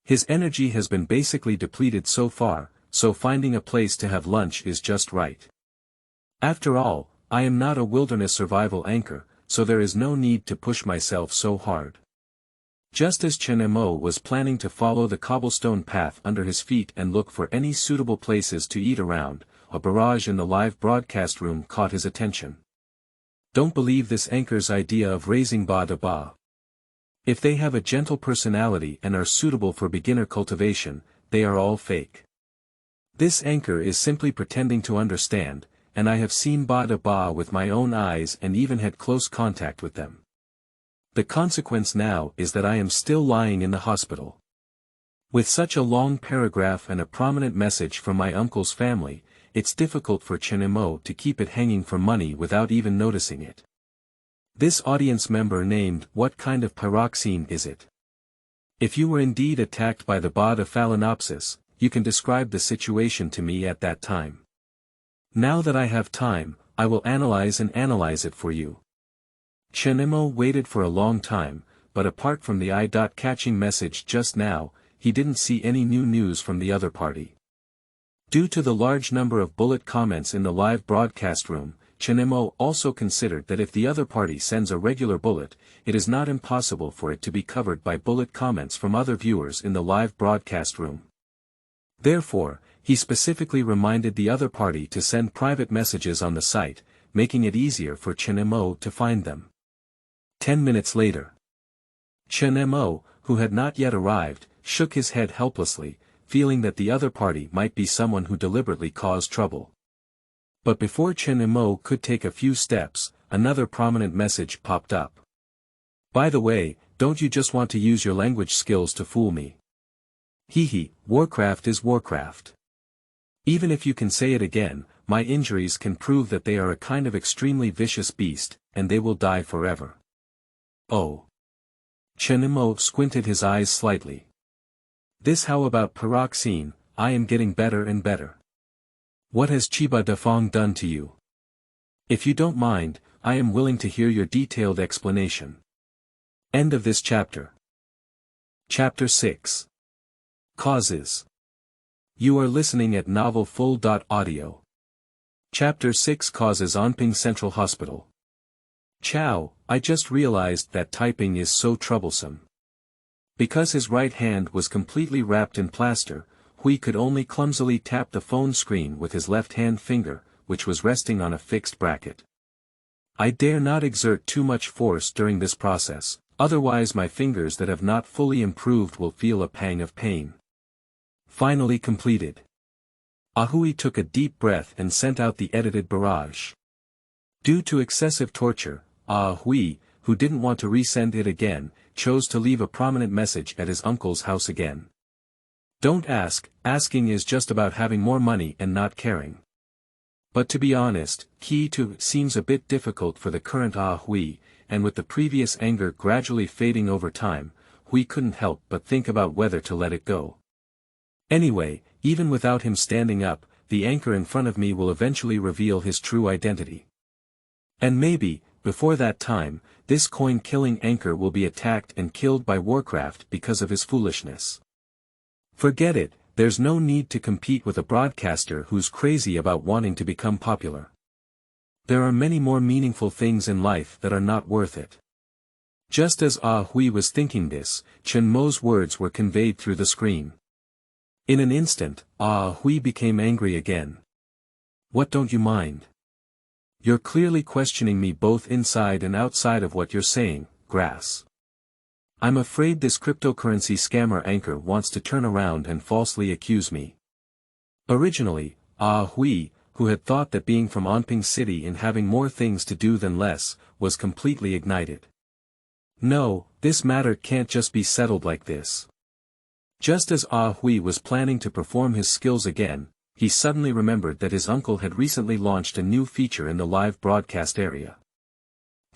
His energy has been basically depleted so far, so finding a place to have lunch is just right. After all, I am not a wilderness survival anchor, so there is no need to push myself so hard. Just as Chen Mo was planning to follow the cobblestone path under his feet and look for any suitable places to eat around, a barrage in the live broadcast room caught his attention. Don't believe this anchor's idea of raising ba. If they have a gentle personality and are suitable for beginner cultivation, they are all fake. This anchor is simply pretending to understand, and I have seen ba with my own eyes and even had close contact with them. The consequence now is that I am still lying in the hospital. With such a long paragraph and a prominent message from my uncle's family, it's difficult for Chen Mo to keep it hanging for money without even noticing it. This audience member named, "What kind of pyroxene is it?" If you were indeed attacked by the bod of Phalaenopsis, you can describe the situation to me at that time. Now that I have time, I will analyze it for you. Chen Mo waited for a long time, but apart from the eye-catching message just now, he didn't see any new news from the other party. Due to the large number of bullet comments in the live broadcast room, Chen Mo also considered that if the other party sends a regular bullet, it is not impossible for it to be covered by bullet comments from other viewers in the live broadcast room. Therefore, he specifically reminded the other party to send private messages on the site, making it easier for Chen Mo to find them. 10 minutes later. Chen Mo, who had not yet arrived, shook his head helplessly, feeling that the other party might be someone who deliberately caused trouble. But before Chen Mo could take a few steps, another prominent message popped up. By the way, don't you just want to use your language skills to fool me? Hehe, Warcraft is Warcraft. Even if you can say it again, my injuries can prove that they are a kind of extremely vicious beast, and they will die forever. Oh. Chen Mo squinted his eyes slightly. This how about pyroxene, I am getting better and better. What has Chiba Dafong done to you? If you don't mind, I am willing to hear your detailed explanation. End of this chapter. Chapter 6. Causes. You are listening at novelfull.audio. Chapter 6 Causes Anping Central Hospital. Chow, I just realized that typing is so troublesome. Because his right hand was completely wrapped in plaster, Hui could only clumsily tap the phone screen with his left-hand finger, which was resting on a fixed bracket. I dare not exert too much force during this process, otherwise my fingers that have not fully improved will feel a pang of pain. Finally completed. Hui took a deep breath and sent out the edited barrage. Due to excessive torture, Hui, who didn't want to resend it again, chose to leave a prominent message at his uncle's house again. Don't ask, asking is just about having more money and not caring. But to be honest, key to seems a bit difficult for the current Hui, and with the previous anger gradually fading over time, Hui couldn't help but think about whether to let it go. Anyway, even without him standing up, the anchor in front of me will eventually reveal his true identity. And maybe, before that time, this coin-killing anchor will be attacked and killed by Warcraft because of his foolishness. Forget it, there's no need to compete with a broadcaster who's crazy about wanting to become popular. There are many more meaningful things in life that are not worth it. Just as Hui was thinking this, Chen Mo's words were conveyed through the screen. In an instant, Hui became angry again. What don't you mind? You're clearly questioning me both inside and outside of what you're saying, grass. I'm afraid this cryptocurrency scammer anchor wants to turn around and falsely accuse me. Originally, Hui, who had thought that being from Anping City and having more things to do than less, was completely ignited. No, this matter can't just be settled like this. Just as Hui was planning to perform his skills again, he suddenly remembered that his uncle had recently launched a new feature in the live broadcast area.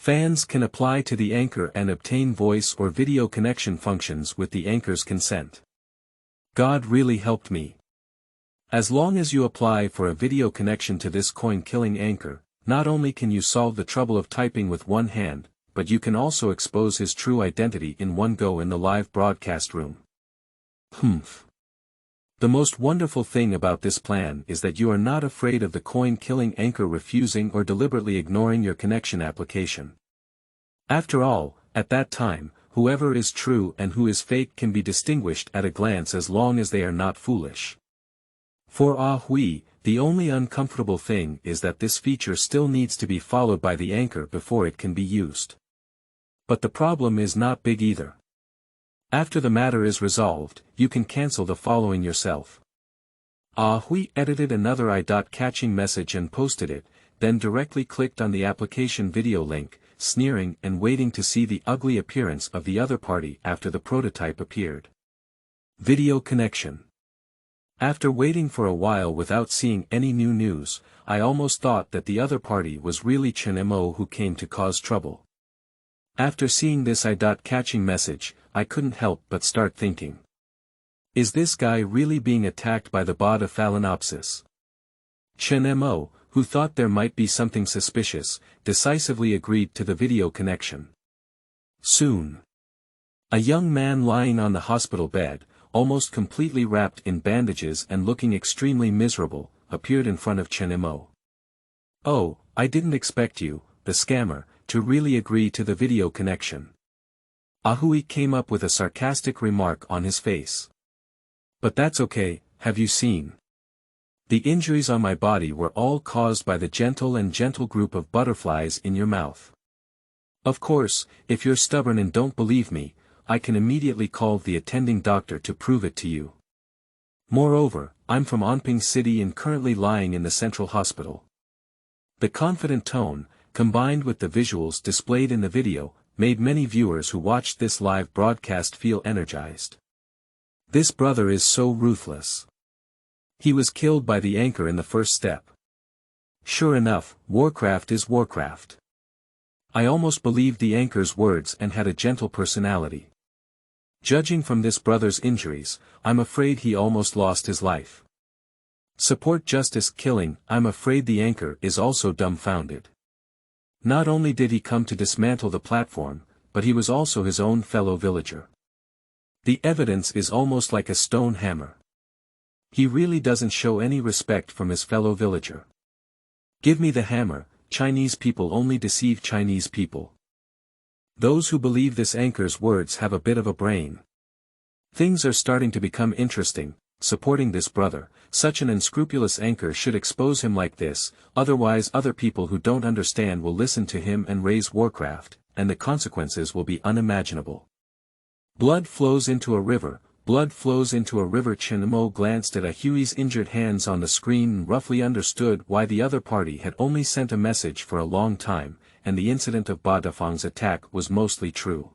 Fans can apply to the anchor and obtain voice or video connection functions with the anchor's consent. God really helped me. As long as you apply for a video connection to this coin-killing anchor, not only can you solve the trouble of typing with one hand, but you can also expose his true identity in one go in the live broadcast room. Humph. The most wonderful thing about this plan is that you are not afraid of the coin-killing anchor refusing or deliberately ignoring your connection application. After all, at that time, whoever is true and who is fake can be distinguished at a glance as long as they are not foolish. For Hui, the only uncomfortable thing is that this feature still needs to be followed by the anchor before it can be used. But the problem is not big either. After the matter is resolved, you can cancel the following yourself. Hui edited another I.catching message and posted it, then directly clicked on the application video link, sneering and waiting to see the ugly appearance of the other party after the prototype appeared. Video connection. After waiting for a while without seeing any new news, I almost thought that the other party was really Chen Mo who came to cause trouble. After seeing this I.catching message, I couldn't help but start thinking. Is this guy really being attacked by the bot of Phalaenopsis? Chen Mo, who thought there might be something suspicious, decisively agreed to the video connection. Soon. A young man lying on the hospital bed, almost completely wrapped in bandages and looking extremely miserable, appeared in front of Chen Mo. Oh, I didn't expect you, the scammer, to really agree to the video connection. Hui came up with a sarcastic remark on his face. But that's okay, have you seen? The injuries on my body were all caused by the gentle group of butterflies in your mouth. Of course, if you're stubborn and don't believe me, I can immediately call the attending doctor to prove it to you. Moreover, I'm from Anping City and currently lying in the central hospital. The confident tone, combined with the visuals displayed in the video, made many viewers who watched this live broadcast feel energized. This brother is so ruthless. He was killed by the anchor in the first step. Sure enough, Warcraft is Warcraft. I almost believed the anchor's words and had a gentle personality. Judging from this brother's injuries, I'm afraid he almost lost his life. Support justice killing, I'm afraid the anchor is also dumbfounded. Not only did he come to dismantle the platform, but he was also his own fellow villager. The evidence is almost like a stone hammer. He really doesn't show any respect from his fellow villager. Give me the hammer, Chinese people only deceive Chinese people. Those who believe this anchor's words have a bit of a brain. Things are starting to become interesting. Supporting this brother, such an unscrupulous anchor should expose him like this, otherwise other people who don't understand will listen to him and raise Warcraft, and the consequences will be unimaginable. Blood flows into a river, Chen Mo glanced at Hui's injured hands on the screen and roughly understood why the other party had only sent a message for a long time, and the incident of Ba Dafang's attack was mostly true.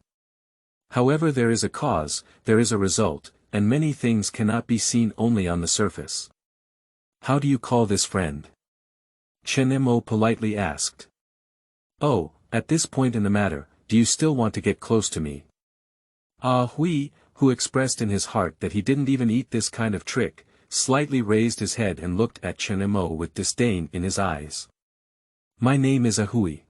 However, there is a cause, there is a result, and many things cannot be seen only on the surface. How do you call this friend? Chen Mo politely asked. Oh, at this point in the matter, do you still want to get close to me? Hui, who expressed in his heart that he didn't even eat this kind of trick, slightly raised his head and looked at Chen Mo with disdain in his eyes. My name is Hui.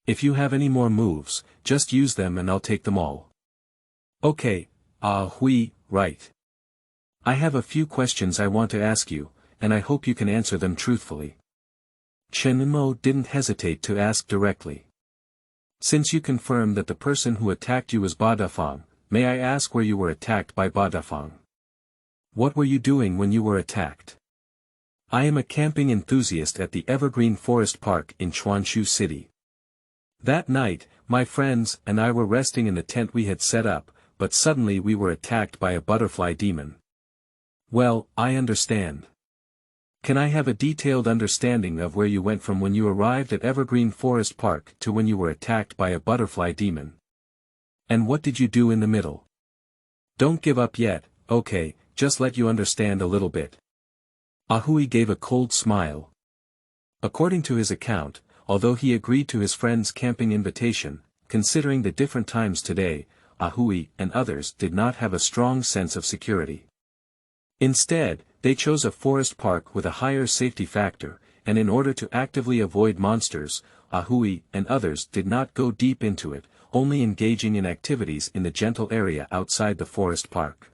If you have any more moves, just use them and I'll take them all. Okay, Hui, right. I have a few questions I want to ask you, and I hope you can answer them truthfully. Chen Mo didn't hesitate to ask directly. Since you confirmed that the person who attacked you was Ba Dafang, may I ask where you were attacked by Ba Dafang? What were you doing when you were attacked? I am a camping enthusiast at the Evergreen Forest Park in Chuanshu City. That night, my friends and I were resting in the tent we had set up, but suddenly we were attacked by a butterfly demon. Well, I understand. Can I have a detailed understanding of where you went from when you arrived at Evergreen Forest Park to when you were attacked by a butterfly demon? And what did you do in the middle? Don't give up yet, okay, just let you understand a little bit. Hui gave a cold smile. According to his account, although he agreed to his friend's camping invitation, considering the different times today, Ahui and others did not have a strong sense of security. Instead, they chose a forest park with a higher safety factor, and in order to actively avoid monsters, Ahui and others did not go deep into it, only engaging in activities in the gentle area outside the forest park.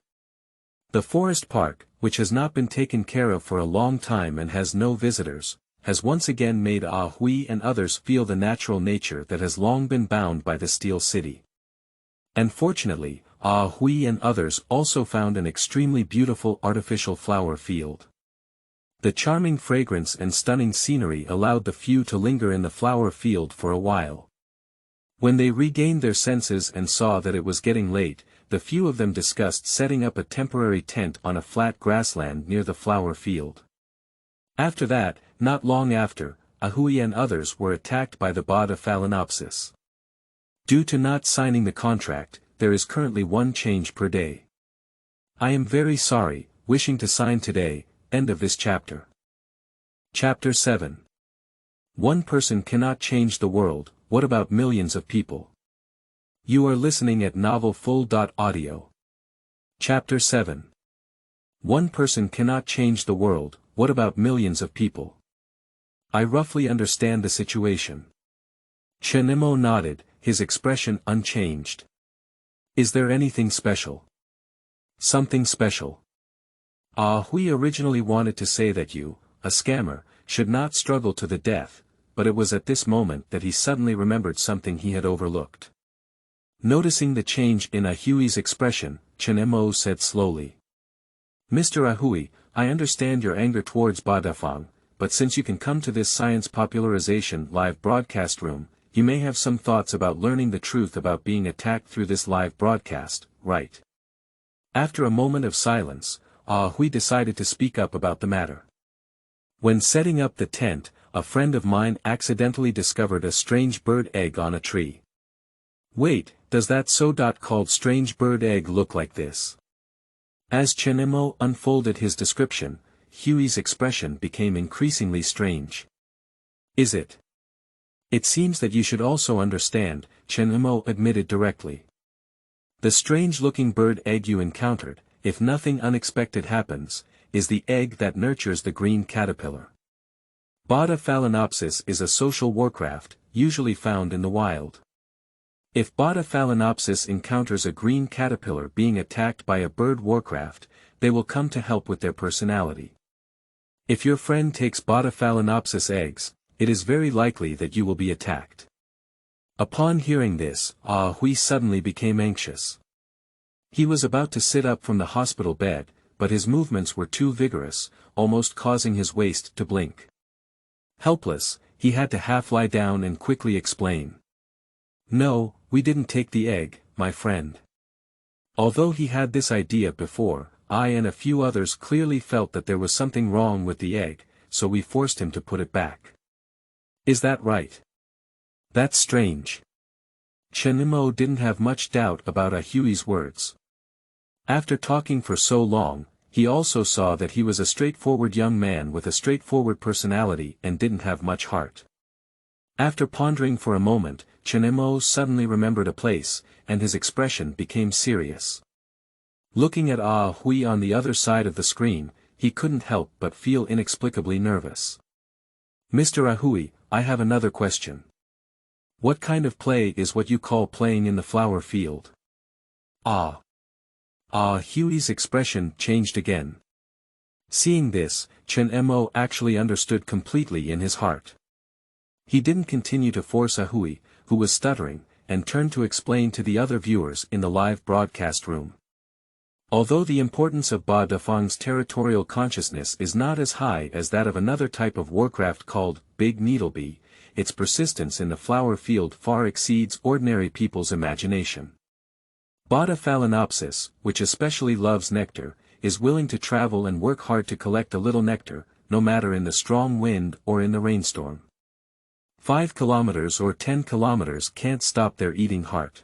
The forest park, which has not been taken care of for a long time and has no visitors, has once again made Ahui and others feel the natural nature that has long been bound by the Steel City. And fortunately, Ahui and others also found an extremely beautiful artificial flower field. The charming fragrance and stunning scenery allowed the few to linger in the flower field for a while. When they regained their senses and saw that it was getting late, the few of them discussed setting up a temporary tent on a flat grassland near the flower field. After that, not long after, Ahui and others were attacked by the bot of Phalaenopsis. Due to not signing the contract, there is currently 1 change per day. I am very sorry, wishing to sign today. End of this chapter. Chapter 7. One person cannot change the world, what about millions of people? You are listening at novelfull.audio. Chapter 7. One person cannot change the world, what about millions of people? I roughly understand the situation. Chen Mo nodded, his expression unchanged. Is there anything special? Something special. We originally wanted to say that you, a scammer, should not struggle to the death, but it was at this moment that he suddenly remembered something he had overlooked. Noticing the change in Ahui's expression, Chen Mo said slowly. Mr. Ahui, I understand your anger towards Badafang, but since you can come to this science popularization live broadcast room, you may have some thoughts about learning the truth about being attacked through this live broadcast, right? After a moment of silence, Ahui decided to speak up about the matter. When setting up the tent, a friend of mine accidentally discovered a strange bird egg on a tree. Wait, does that so-called strange bird egg look like this? As Chen Mo unfolded his description, Huey's expression became increasingly strange. Is it? It seems that you should also understand, Chen Mo admitted directly. The strange-looking bird egg you encountered, if nothing unexpected happens, is the egg that nurtures the green caterpillar. Bada Phalaenopsis is a social Warcraft, usually found in the wild. If Bada Phalaenopsis encounters a green caterpillar being attacked by a bird Warcraft, they will come to help with their personality. If your friend takes Bada Phalaenopsis eggs, it is very likely that you will be attacked. Upon hearing this, Ahui suddenly became anxious. He was about to sit up from the hospital bed, but his movements were too vigorous, almost causing his waist to blink. Helpless, he had to half lie down and quickly explain. No, we didn't take the egg, my friend. Although he had this idea before, I and a few others clearly felt that there was something wrong with the egg, so we forced him to put it back. Is that right? That's strange. Chen Mo didn't have much doubt about Ahui's words. After talking for so long, he also saw that he was a straightforward young man with a straightforward personality and didn't have much heart. After pondering for a moment, Chen Mo suddenly remembered a place, and his expression became serious. Looking at Ahui on the other side of the screen, he couldn't help but feel inexplicably nervous. Mr. Ahui, I have another question. What kind of play is what you call playing in the flower field? Huey's expression changed again. Seeing this, Chen Mo actually understood completely in his heart. He didn't continue to force Ahui, who was stuttering, and turned to explain to the other viewers in the live broadcast room. Although the importance of Ba Dafang's territorial consciousness is not as high as that of another type of Warcraft called Big Needlebee, its persistence in the flower field far exceeds ordinary people's imagination. Bada Phalaenopsis, which especially loves nectar, is willing to travel and work hard to collect a little nectar, no matter in the strong wind or in the rainstorm. 5 kilometers or 10 kilometers can't stop their eating heart.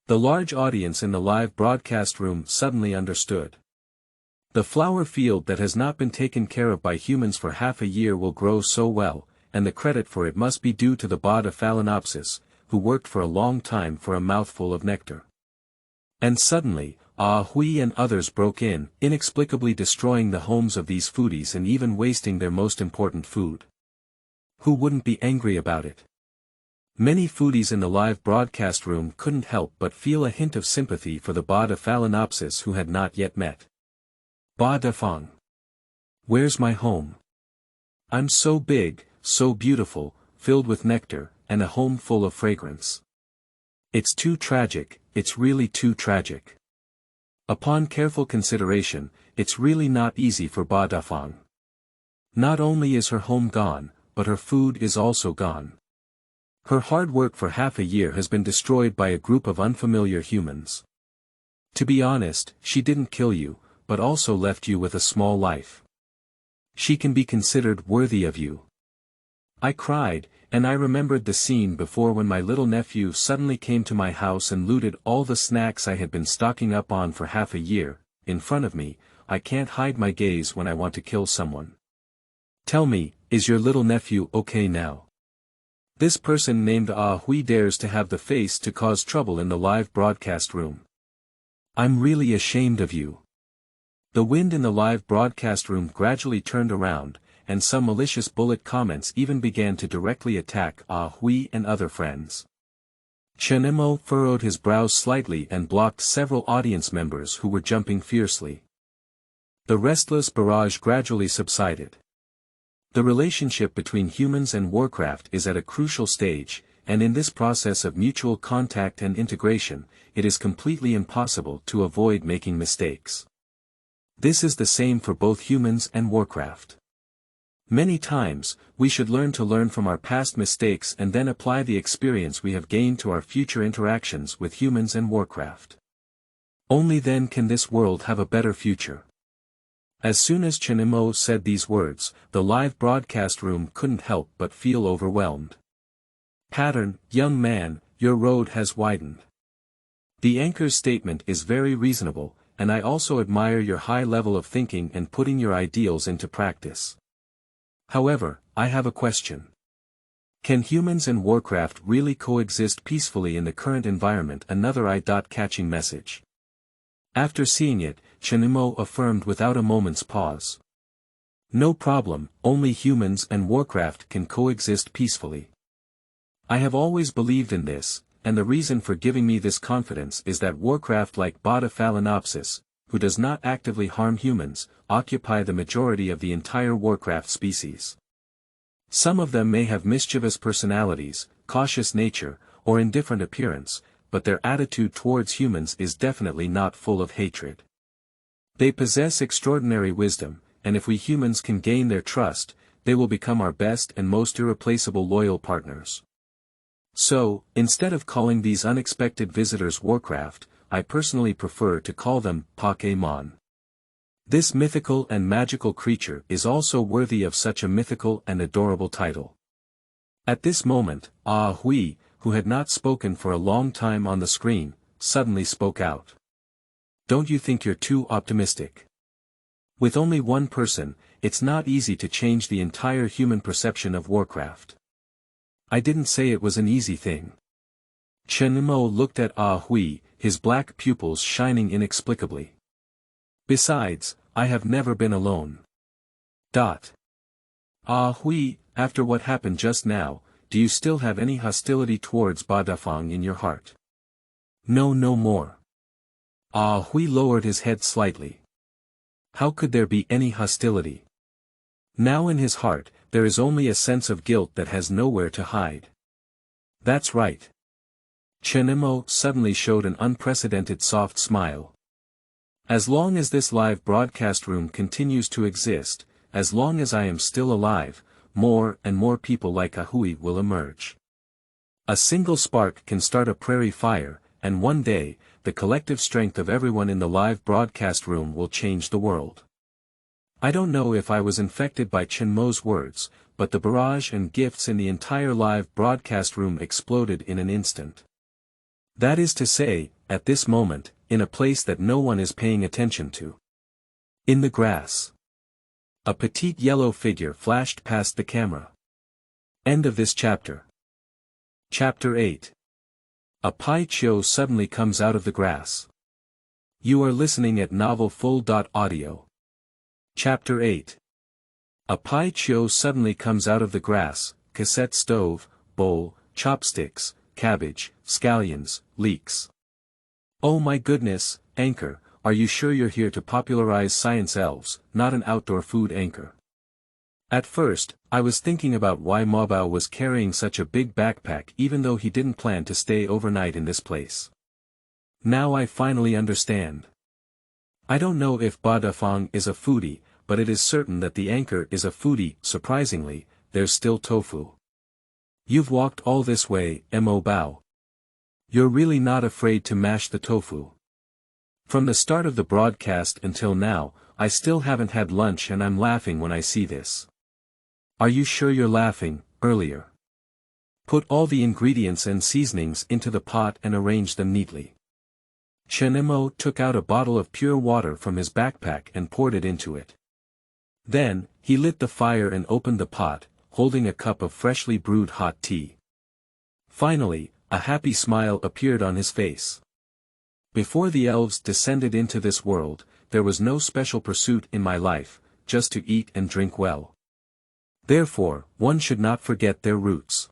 The large audience in the live broadcast room suddenly understood. The flower field that has not been taken care of by humans for half a year will grow so well, and the credit for it must be due to the bod of Phalaenopsis, who worked for a long time for a mouthful of nectar. And suddenly, Hui and others broke in, inexplicably destroying the homes of these foodies and even wasting their most important food. Who wouldn't be angry about it? Many foodies in the live broadcast room couldn't help but feel a hint of sympathy for the bod of Phalaenopsis who had not yet met. Ba Da Fang. Where's my home? I'm so big, so beautiful, filled with nectar, and a home full of fragrance. It's too tragic, it's really too tragic. Upon careful consideration, it's really not easy for Ba Da Fang. Not only is her home gone, but her food is also gone. Her hard work for half a year has been destroyed by a group of unfamiliar humans. To be honest, she didn't kill you, but also left you with a small life. She can be considered worthy of you. I cried, and I remembered the scene before when my little nephew suddenly came to my house and looted all the snacks I had been stocking up on for half a year. In front of me, I can't hide my gaze when I want to kill someone. Tell me, is your little nephew okay now? This person named Hui dares to have the face to cause trouble in the live broadcast room. I'm really ashamed of you. The wind in the live broadcast room gradually turned around, and some malicious bullet comments even began to directly attack Hui and other friends. Chen Mo furrowed his brows slightly and blocked several audience members who were jumping fiercely. The restless barrage gradually subsided. The relationship between humans and Warcraft is at a crucial stage, and in this process of mutual contact and integration, it is completely impossible to avoid making mistakes. This is the same for both humans and Warcraft. Many times, we should learn from our past mistakes and then apply the experience we have gained to our future interactions with humans and Warcraft. Only then can this world have a better future. As soon as Chen Mo said these words, the live broadcast room couldn't help but feel overwhelmed. Pattern, young man, your road has widened. The anchor's statement is very reasonable, and I also admire your high level of thinking and putting your ideals into practice. However, I have a question. Can humans and Warcraft really coexist peacefully in the current environment? Another eye-catching message. After seeing it, Chen Mo affirmed without a moment's pause. No problem, only humans and Warcraft can coexist peacefully. I have always believed in this, and the reason for giving me this confidence is that Warcraft, like Bada Phalaenopsis, who does not actively harm humans, occupy the majority of the entire Warcraft species. Some of them may have mischievous personalities, cautious nature, or indifferent appearance, but their attitude towards humans is definitely not full of hatred. They possess extraordinary wisdom, and if we humans can gain their trust, they will become our best and most irreplaceable loyal partners. So, instead of calling these unexpected visitors Warcraft, I personally prefer to call them Pokémon. This mythical and magical creature is also worthy of such a mythical and adorable title. At this moment, Hui, who had not spoken for a long time on the screen, suddenly spoke out. Don't you think you're too optimistic? With only one person, it's not easy to change the entire human perception of Warcraft. I didn't say it was an easy thing. Chen Mo looked at Hui, his black pupils shining inexplicably. Besides, I have never been alone. Hui, after what happened just now, do you still have any hostility towards Badafang in your heart? No more. Hui lowered his head slightly. How could there be any hostility? Now in his heart, there is only a sense of guilt that has nowhere to hide. That's right. Chen Mo suddenly showed an unprecedented soft smile. As long as this live broadcast room continues to exist, as long as I am still alive, more and more people like Hui will emerge. A single spark can start a prairie fire, and one day, the collective strength of everyone in the live broadcast room will change the world. I don't know if I was infected by Chen Mo's words, but the barrage and gifts in the entire live broadcast room exploded in an instant. That is to say, at this moment, in a place that no one is paying attention to. In the grass. A petite yellow figure flashed past the camera. End of this chapter. Chapter 8. A Picchu suddenly comes out of the grass. You are listening at novelfull.audio. Chapter 8. A Picchu suddenly comes out of the grass, cassette stove, bowl, chopsticks, cabbage, scallions, leeks. Oh my goodness, Anchor, are you sure you're here to popularize science elves, not an outdoor food anchor? At first, I was thinking about why Mobao was carrying such a big backpack even though he didn't plan to stay overnight in this place. Now I finally understand. I don't know if Badafang is a foodie, but it is certain that the anchor is a foodie. Surprisingly, there's still tofu. You've walked all this way, Mo Bao. You're really not afraid to mash the tofu. From the start of the broadcast until now, I still haven't had lunch and I'm laughing when I see this. Are you sure you're laughing? Earlier. Put all the ingredients and seasonings into the pot and arrange them neatly. Chen Mo took out a bottle of pure water from his backpack and poured it into it. Then, he lit the fire and opened the pot, holding a cup of freshly brewed hot tea. Finally, a happy smile appeared on his face. Before the elves descended into this world, there was no special pursuit in my life, just to eat and drink well. Therefore, one should not forget their roots.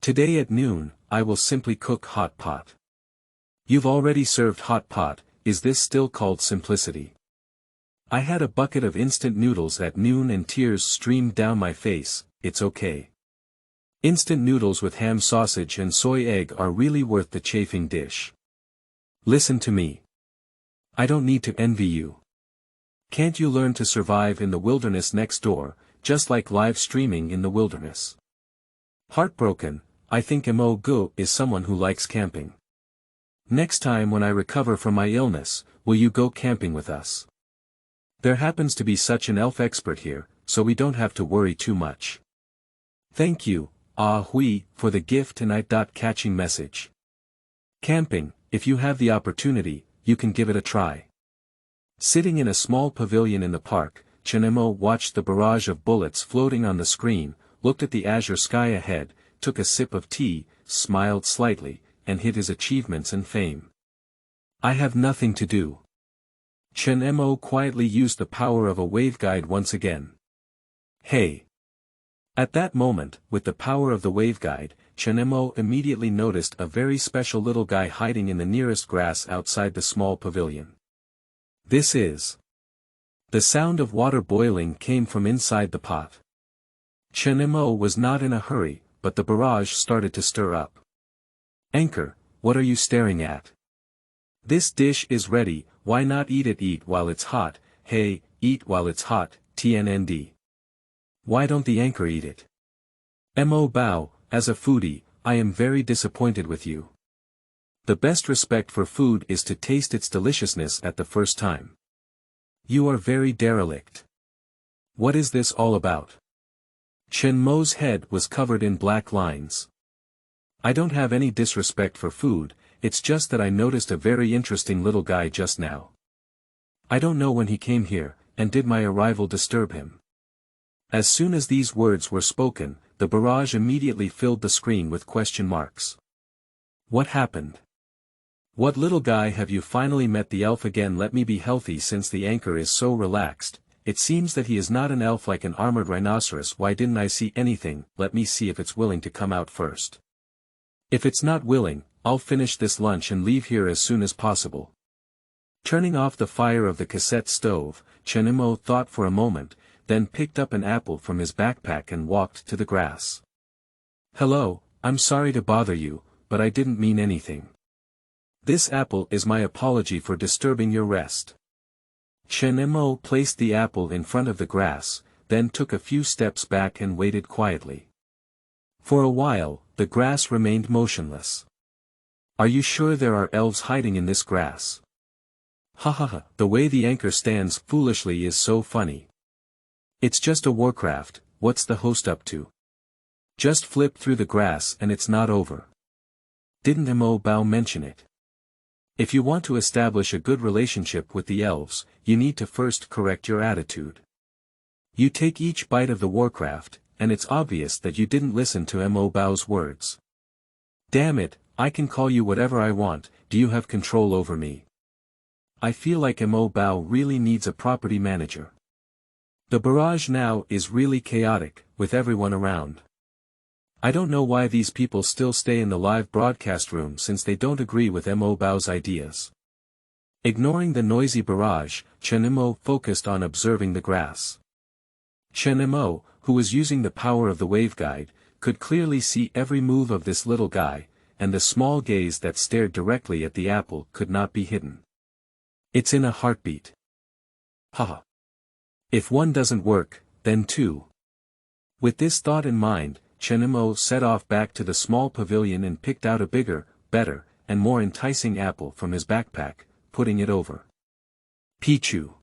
Today at noon, I will simply cook hot pot. You've already served hot pot, is this still called simplicity? I had a bucket of instant noodles at noon and tears streamed down my face. It's okay. Instant noodles with ham sausage and soy egg are really worth the chafing dish. Listen to me. I don't need to envy you. Can't you learn to survive in the wilderness next door, just like live streaming in the wilderness? Heartbroken, I think Mo Go is someone who likes camping. Next time when I recover from my illness, will you go camping with us? There happens to be such an elf expert here, so we don't have to worry too much. Thank you, Ah Hui, for the gift and eye-catching message. Camping, if you have the opportunity, you can give it a try. Sitting in a small pavilion in the park, Chen Mo watched the barrage of bullets floating on the screen, looked at the azure sky ahead, took a sip of tea, smiled slightly, and hid his achievements and fame. I have nothing to do. Chen Mo quietly used the power of a waveguide once again. Hey! At that moment, with the power of the waveguide, Chen Mo immediately noticed a very special little guy hiding in the nearest grass outside the small pavilion. This is... The sound of water boiling came from inside the pot. Chen Mo was not in a hurry, but the barrage started to stir up. Anchor, what are you staring at? This dish is ready, why not eat it? Eat while it's hot, hey, eat while it's hot, TNND. Why don't the anchor eat it? Mo Bao, as a foodie, I am very disappointed with you. The best respect for food is to taste its deliciousness at the first time. You are very derelict. What is this all about? Chen Mo's head was covered in black lines. I don't have any disrespect for food, it's just that I noticed a very interesting little guy just now. I don't know when he came here, and did my arrival disturb him? As soon as these words were spoken, the barrage immediately filled the screen with question marks. What happened? What little guy have you finally met? The elf again. Let me be healthy since the anchor is so relaxed. It seems that he is not an elf like an armored rhinoceros. Why didn't I see anything? Let me see if it's willing to come out first. If it's not willing, I'll finish this lunch and leave here as soon as possible. Turning off the fire of the cassette stove, Chen Mo thought for a moment, then picked up an apple from his backpack and walked to the grass. Hello, I'm sorry to bother you, but I didn't mean anything. This apple is my apology for disturbing your rest. Chen Mo placed the apple in front of the grass, then took a few steps back and waited quietly. For a while, the grass remained motionless. Are you sure there are elves hiding in this grass? Ha ha ha, the way the anchor stands foolishly is so funny. It's just a Warcraft, what's the host up to? Just flip through the grass and it's not over. Didn't Mo Bao mention it? If you want to establish a good relationship with the elves, you need to first correct your attitude. You take each bite of the Warcraft, and it's obvious that you didn't listen to Mo Bao's words. Damn it, I can call you whatever I want, do you have control over me? I feel like Mo Bao really needs a property manager. The barrage now is really chaotic, with everyone around. I don't know why these people still stay in the live broadcast room since they don't agree with Mo Bao's ideas. Ignoring the noisy barrage, Chen Mo focused on observing the grass. Chen Mo, who was using the power of the waveguide, could clearly see every move of this little guy, and the small gaze that stared directly at the apple could not be hidden. It's in a heartbeat. Haha. If one doesn't work, then two. With this thought in mind, Chen Mo set off back to the small pavilion and picked out a bigger, better, and more enticing apple from his backpack, putting it over Picchu.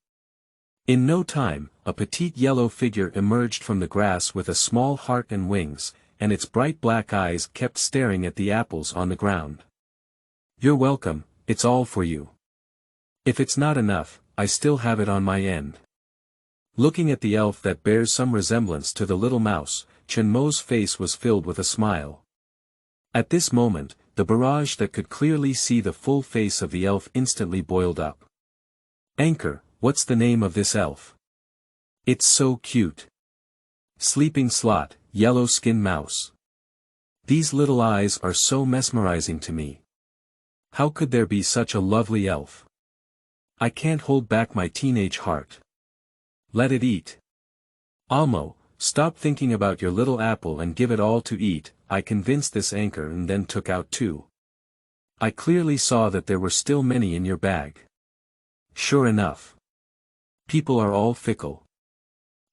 In no time, a petite yellow figure emerged from the grass with a small heart and wings, and its bright black eyes kept staring at the apples on the ground. You're welcome, it's all for you. If it's not enough, I still have it on my end. Looking at the elf that bears some resemblance to the little mouse, Chen Mo's face was filled with a smile. At this moment, the barrage that could clearly see the full face of the elf instantly boiled up. Anchor, what's the name of this elf? It's so cute. Sleeping slot, yellow skin mouse. These little eyes are so mesmerizing to me. How could there be such a lovely elf? I can't hold back my teenage heart. Let it eat. Amo, stop thinking about your little apple and give it all to eat, I convinced this anchor and then took out two. I clearly saw that there were still many in your bag. Sure enough. People are all fickle.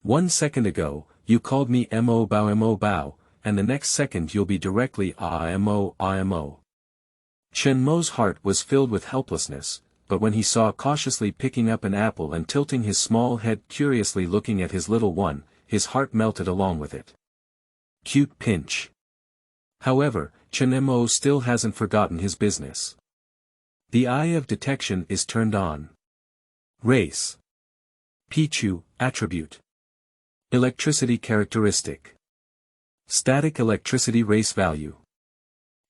1 second ago, you called me Mo Bao, and the next second you'll be directly Mo. Chen Mo's heart was filled with helplessness, but when he saw cautiously picking up an apple and tilting his small head curiously looking at his little one, his heart melted along with it. Cute pinch. However, Chen Mo still hasn't forgotten his business. The eye of detection is turned on. Race. Picchu, attribute. Electricity characteristic. Static electricity race value.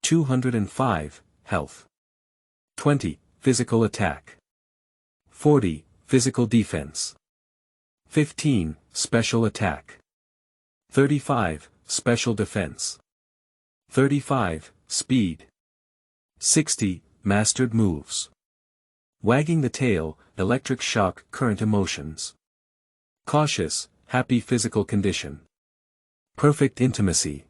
205, health. 20, physical attack. 40, physical defense. 15, special attack. 35, special defense. 35, speed. 60, mastered moves. Wagging the tail, electric shock current emotions. Cautious, happy physical condition. Perfect intimacy.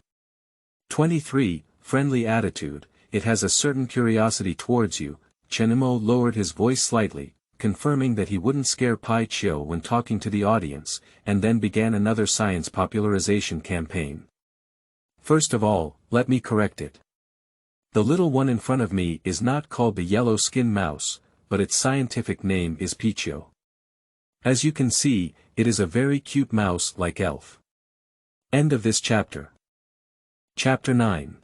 23, friendly attitude, it has a certain curiosity towards you. Chen Mo lowered his voice slightly, confirming that he wouldn't scare Picchu when talking to the audience, and then began another science popularization campaign. First of all, let me correct it. The little one in front of me is not called the yellow skin mouse, but its scientific name is Picchu. As you can see, it is a very cute mouse-like elf. End of this chapter. Chapter 9.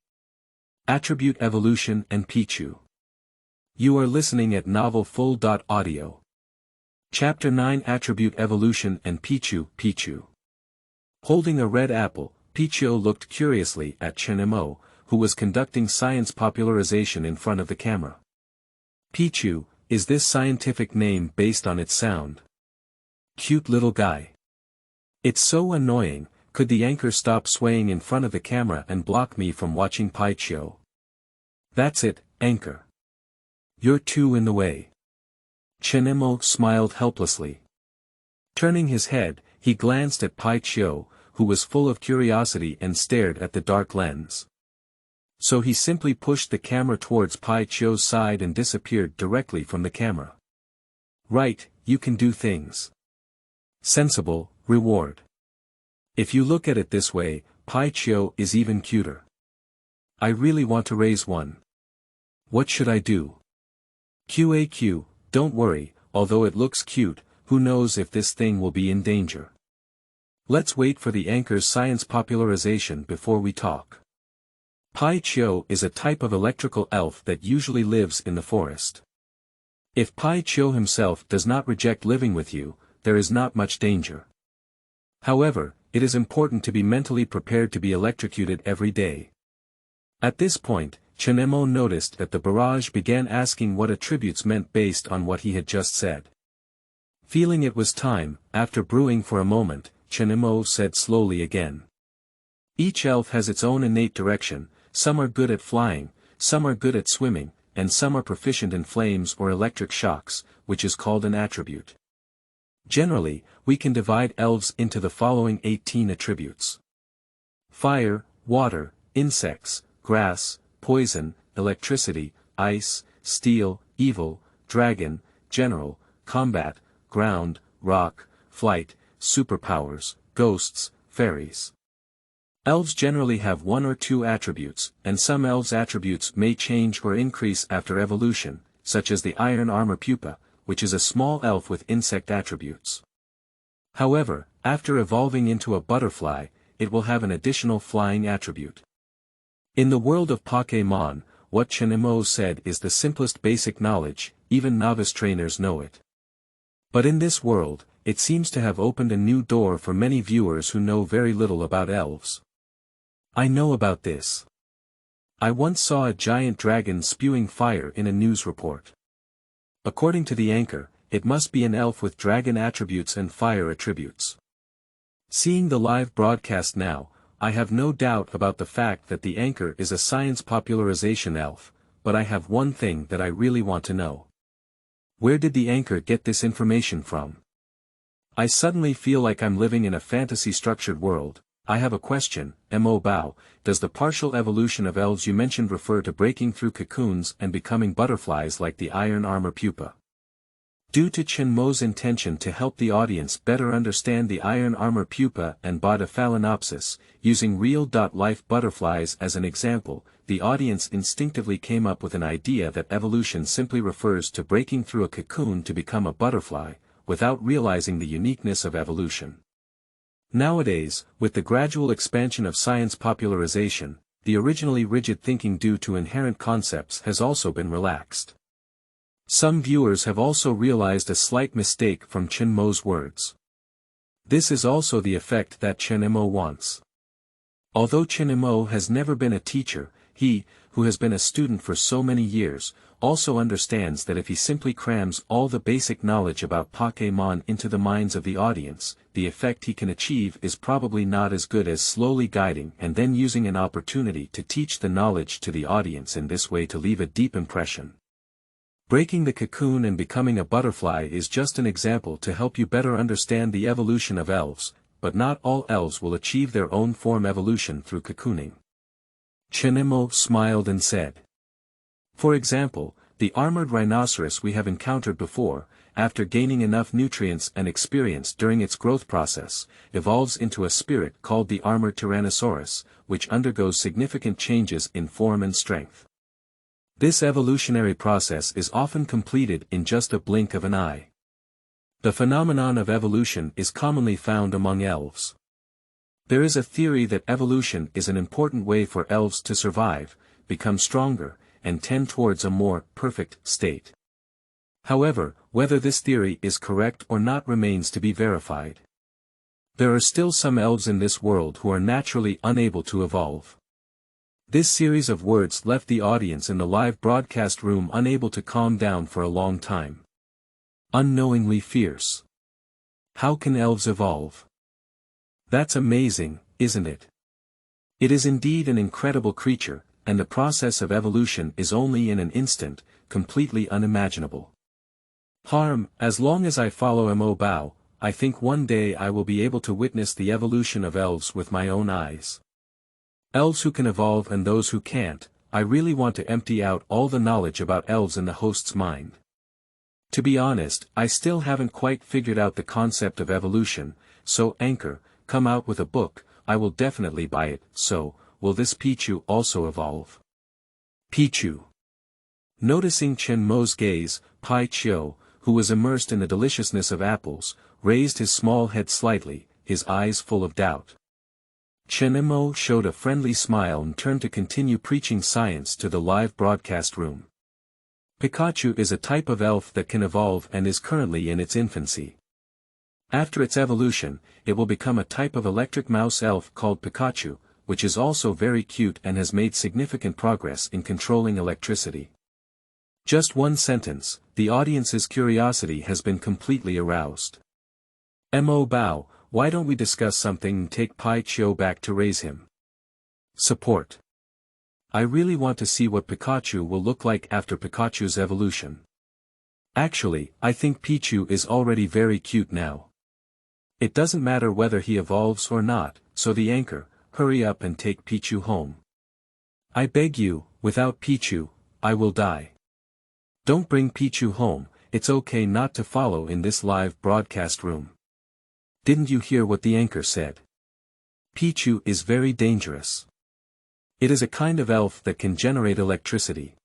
Attribute Evolution and Picchu. You are listening at novelfull.audio. Chapter 9 Attribute Evolution and Picchu. Holding a red apple, Picchu looked curiously at Chen Mo, who was conducting science popularization in front of the camera. Picchu, is this scientific name based on its sound? Cute little guy. It's so annoying, could the anchor stop swaying in front of the camera and block me from watching Picchu? That's it, anchor. You're too in the way. Chen Mo smiled helplessly. Turning his head, he glanced at Picchu, who was full of curiosity and stared at the dark lens. So he simply pushed the camera towards Picchu's side and disappeared directly from the camera. Right, you can do things. Sensible, reward. If you look at it this way, Picchu is even cuter. I really want to raise one. What should I do? QAQ, don't worry, although it looks cute, who knows if this thing will be in danger. Let's wait for the anchor's science popularization before we talk. Picchu is a type of electrical elf that usually lives in the forest. If Picchu himself does not reject living with you, there is not much danger. However, it is important to be mentally prepared to be electrocuted every day. At this point, Chen Mo noticed that the barrage began asking what attributes meant based on what he had just said. Feeling it was time, after brewing for a moment, Chen Mo said slowly again. Each elf has its own innate direction, some are good at flying, some are good at swimming, and some are proficient in flames or electric shocks, which is called an attribute. Generally, we can divide elves into the following 18 attributes. Fire, water, insects, grass, poison, electricity, ice, steel, evil, dragon, general, combat, ground, rock, flight, superpowers, ghosts, fairies. Elves generally have one or two attributes, and some elves' attributes may change or increase after evolution, such as the iron armor pupa, which is a small elf with insect attributes. However, after evolving into a butterfly, it will have an additional flying attribute. In the world of Pokémon, what Chen Mo said is the simplest basic knowledge, even novice trainers know it. But in this world, it seems to have opened a new door for many viewers who know very little about elves. I know about this. I once saw a giant dragon spewing fire in a news report. According to the anchor, it must be an elf with dragon attributes and fire attributes. Seeing the live broadcast now, I have no doubt about the fact that the anchor is a science popularization elf, but I have one thing that I really want to know. Where did the anchor get this information from? I suddenly feel like I'm living in a fantasy-structured world. I have a question, Mo Bao, does the partial evolution of elves you mentioned refer to breaking through cocoons and becoming butterflies like the iron armor pupa? Due to Chen Mo's intention to help the audience better understand the iron armor pupa and body Phalaenopsis, using real-life butterflies as an example, the audience instinctively came up with an idea that evolution simply refers to breaking through a cocoon to become a butterfly, without realizing the uniqueness of evolution. Nowadays, with the gradual expansion of science popularization, the originally rigid thinking due to inherent concepts has also been relaxed. Some viewers have also realized a slight mistake from Chen Mo's words. This is also the effect that Chen Mo wants. Although Chen Mo has never been a teacher, he, who has been a student for so many years, also understands that if he simply crams all the basic knowledge about Pokémon into the minds of the audience, the effect he can achieve is probably not as good as slowly guiding and then using an opportunity to teach the knowledge to the audience in this way to leave a deep impression. Breaking the cocoon and becoming a butterfly is just an example to help you better understand the evolution of elves, but not all elves will achieve their own form evolution through cocooning. Chen Mo smiled and said. For example, the armored rhinoceros we have encountered before, after gaining enough nutrients and experience during its growth process, evolves into a spirit called the armored tyrannosaurus, which undergoes significant changes in form and strength. This evolutionary process is often completed in just a blink of an eye. The phenomenon of evolution is commonly found among elves. There is a theory that evolution is an important way for elves to survive, become stronger, and tend towards a more perfect state. However, whether this theory is correct or not remains to be verified. There are still some elves in this world who are naturally unable to evolve. This series of words left the audience in the live broadcast room unable to calm down for a long time. Unknowingly fierce. How can elves evolve? That's amazing, isn't it? It is indeed an incredible creature, and the process of evolution is only in an instant, completely unimaginable. As long as I follow Mo Bao, I think one day I will be able to witness the evolution of elves with my own eyes. Elves who can evolve and those who can't, I really want to empty out all the knowledge about elves in the host's mind. To be honest, I still haven't quite figured out the concept of evolution, so Anchor, come out with a book, I will definitely buy it. So, will this Picchu also evolve? Picchu. Noticing Chen Mo's gaze, Picchu, who was immersed in the deliciousness of apples, raised his small head slightly, his eyes full of doubt. Chen Mo showed a friendly smile and turned to continue preaching science to the live broadcast room. Pikachu is a type of elf that can evolve and is currently in its infancy. After its evolution, it will become a type of electric mouse elf called Pikachu, which is also very cute and has made significant progress in controlling electricity. Just one sentence, the audience's curiosity has been completely aroused. Mo Bao, why don't we discuss something and take Picchu back to raise him? Support. I really want to see what Pikachu will look like after Pikachu's evolution. Actually, I think Picchu is already very cute now. It doesn't matter whether he evolves or not, so the anchor, hurry up and take Picchu home. I beg you, without Picchu, I will die. Don't bring Picchu home, it's okay not to follow in this live broadcast room. Didn't you hear what the anchor said? Picchu is very dangerous. It is a kind of elf that can generate electricity.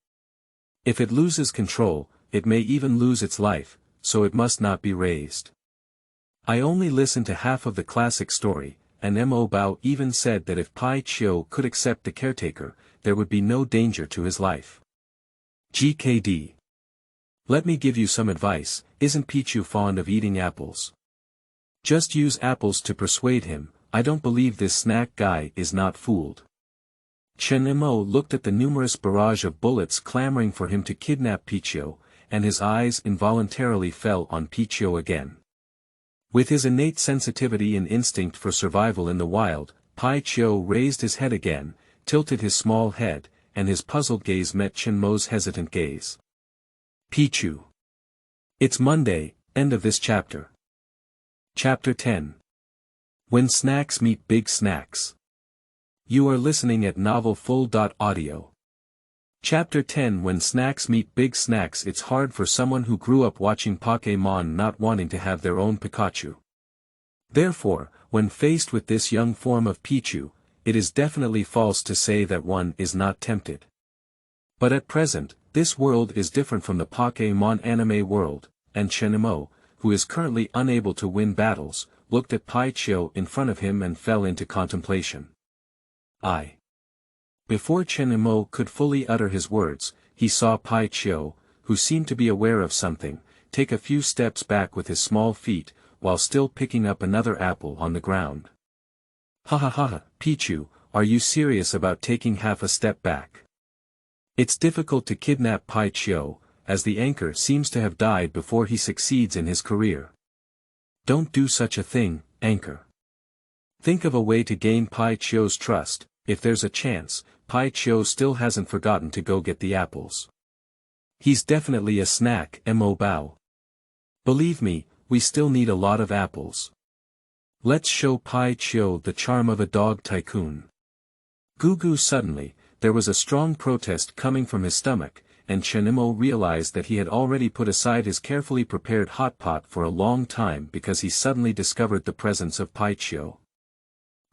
If it loses control, it may even lose its life, so it must not be raised. I only listened to half of the classic story, and Mo Bao even said that if Picchu could accept the caretaker, there would be no danger to his life. GKD. Let me give you some advice, isn't Picchu fond of eating apples? Just use apples to persuade him, I don't believe this snack guy is not fooled. Chen Mo looked at the numerous barrage of bullets clamoring for him to kidnap Picchu, and his eyes involuntarily fell on Picchu again. With his innate sensitivity and instinct for survival in the wild, Picchu raised his head again, tilted his small head, and his puzzled gaze met Chen Mo's hesitant gaze. Picchu. It's Monday, end of this chapter. Chapter 10. When Snacks Meet Big Snacks. You are listening at novelfull.audio. Chapter 10. When snacks meet big snacks. It's hard for someone who grew up watching Pokémon not wanting to have their own Pikachu. Therefore, when faced with this young form of Picchu, it is definitely false to say that one is not tempted. But at present, this world is different from the Pokémon anime world, and Chen Mo, who is currently unable to win battles, looked at Picchu in front of him and fell into contemplation. Before Chen Mo could fully utter his words, he saw Picchu, who seemed to be aware of something, take a few steps back with his small feet, while still picking up another apple on the ground. Ha ha ha, Picchu, are you serious about taking half a step back? It's difficult to kidnap Picchu, as the anchor seems to have died before he succeeds in his career. Don't do such a thing, anchor. Think of a way to gain Picchu's trust. If there's a chance, Picchu still hasn't forgotten to go get the apples. He's definitely a snack, Mo Bao. Believe me, we still need a lot of apples. Let's show Picchu the charm of a dog tycoon. Goo suddenly, there was a strong protest coming from his stomach, and Chen Mo realized that he had already put aside his carefully prepared hot pot for a long time because he suddenly discovered the presence of Picchu.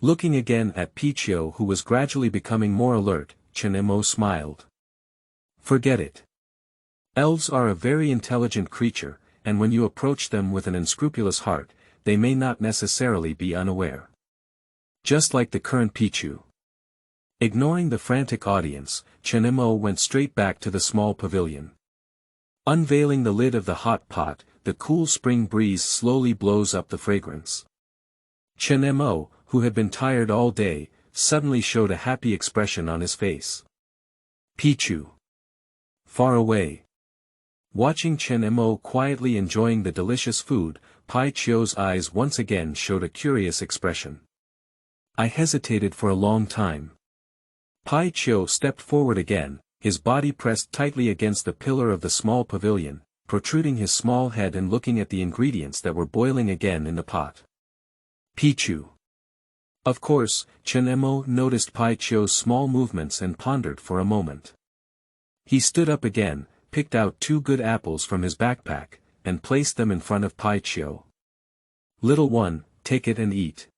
Looking again at Picchu, who was gradually becoming more alert, Chen Mo smiled. Forget it. Elves are a very intelligent creature, and when you approach them with an unscrupulous heart, they may not necessarily be unaware. Just like the current Picchu. Ignoring the frantic audience, Chen Mo went straight back to the small pavilion. Unveiling the lid of the hot pot, the cool spring breeze slowly blows up the fragrance. Chen Mo, who had been tired all day, suddenly showed a happy expression on his face. Picchu. Far away. Watching Chen Mo quietly enjoying the delicious food, Picchu's eyes once again showed a curious expression. I hesitated for a long time. Picchu stepped forward again, his body pressed tightly against the pillar of the small pavilion, protruding his small head and looking at the ingredients that were boiling again in the pot. Picchu. Of course, Chen Mo noticed Picchu's small movements and pondered for a moment. He stood up again, picked out 2 good apples from his backpack, and placed them in front of Picchu. Little one, take it and eat.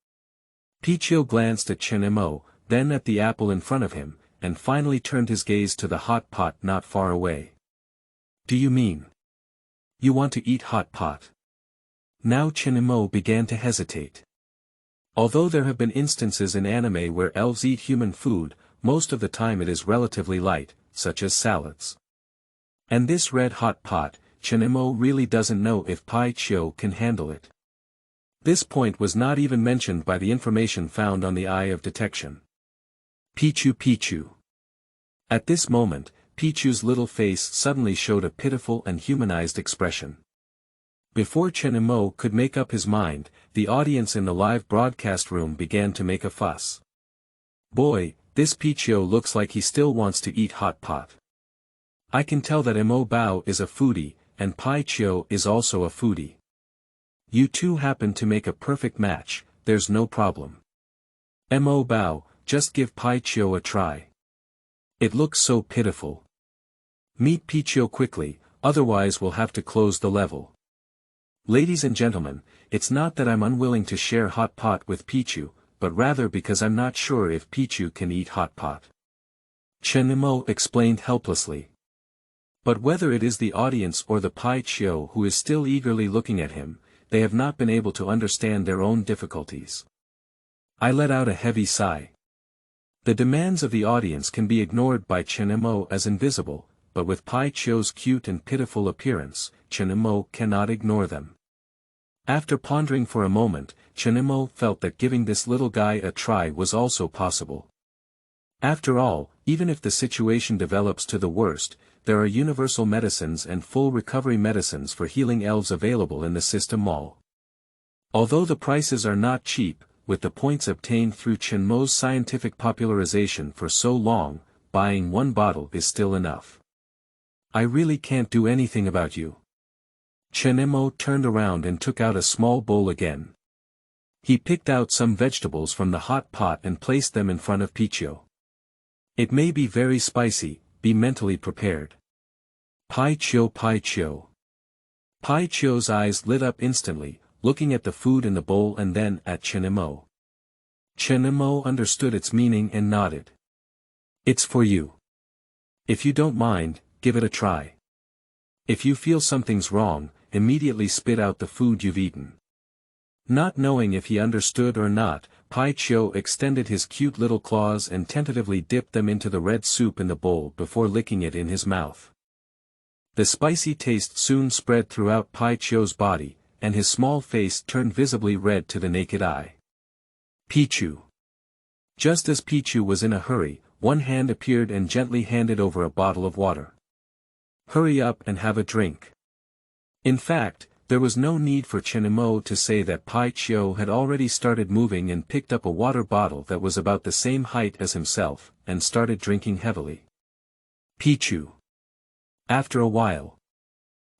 Picchu glanced at Chen Mo, then at the apple in front of him, and finally turned his gaze to the hot pot not far away. Do you mean? You want to eat hot pot? Now Chen Mo began to hesitate. Although there have been instances in anime where elves eat human food, most of the time it is relatively light, such as salads. And this red-hot pot, Chen Mo really doesn't know if Picchu can handle it. This point was not even mentioned by the information found on the eye of detection. Picchu Picchu. At this moment, Picchu's little face suddenly showed a pitiful and humanized expression. Before Chen Mo could make up his mind, the audience in the live broadcast room began to make a fuss. Boy, this Picchu looks like he still wants to eat hot pot. I can tell that Mo Bao is a foodie, and Picchu is also a foodie. You two happen to make a perfect match, there's no problem. Mo Bao, just give Picchu a try. It looks so pitiful. Meet Picchu quickly, otherwise we'll have to close the level. Ladies and gentlemen, it's not that I'm unwilling to share hot pot with Picchu, but rather because I'm not sure if Picchu can eat hot pot. Chen Mo explained helplessly. But whether it is the audience or the Picchu who is still eagerly looking at him, they have not been able to understand their own difficulties. I let out a heavy sigh. The demands of the audience can be ignored by Chen Mo as invisible, but with Picchu's cute and pitiful appearance, Chen Mo cannot ignore them. After pondering for a moment, Chen Mo felt that giving this little guy a try was also possible. After all, even if the situation develops to the worst, there are universal medicines and full recovery medicines for healing elves available in the system mall. Although the prices are not cheap, with the points obtained through Chen Mo's scientific popularization for so long, buying one bottle is still enough. I really can't do anything about you. Chen Mo turned around and took out a small bowl again. He picked out some vegetables from the hot pot and placed them in front of Picchu. It may be very spicy, be mentally prepared. Picchu Picchu. Picchu's eyes lit up instantly, looking at the food in the bowl and then at Chen Mo. Chen Mo understood its meaning and nodded. It's for you. If you don't mind, give it a try. If you feel something's wrong, immediately spit out the food you've eaten. Not knowing if he understood or not, Picchu extended his cute little claws and tentatively dipped them into the red soup in the bowl before licking it in his mouth. The spicy taste soon spread throughout Picchu's body, and his small face turned visibly red to the naked eye. Picchu. Just as Picchu was in a hurry, one hand appeared and gently handed over a bottle of water. Hurry up and have a drink. In fact, there was no need for Chen Mo to say that Picchu had already started moving and picked up a water bottle that was about the same height as himself, and started drinking heavily. Picchu. After a while,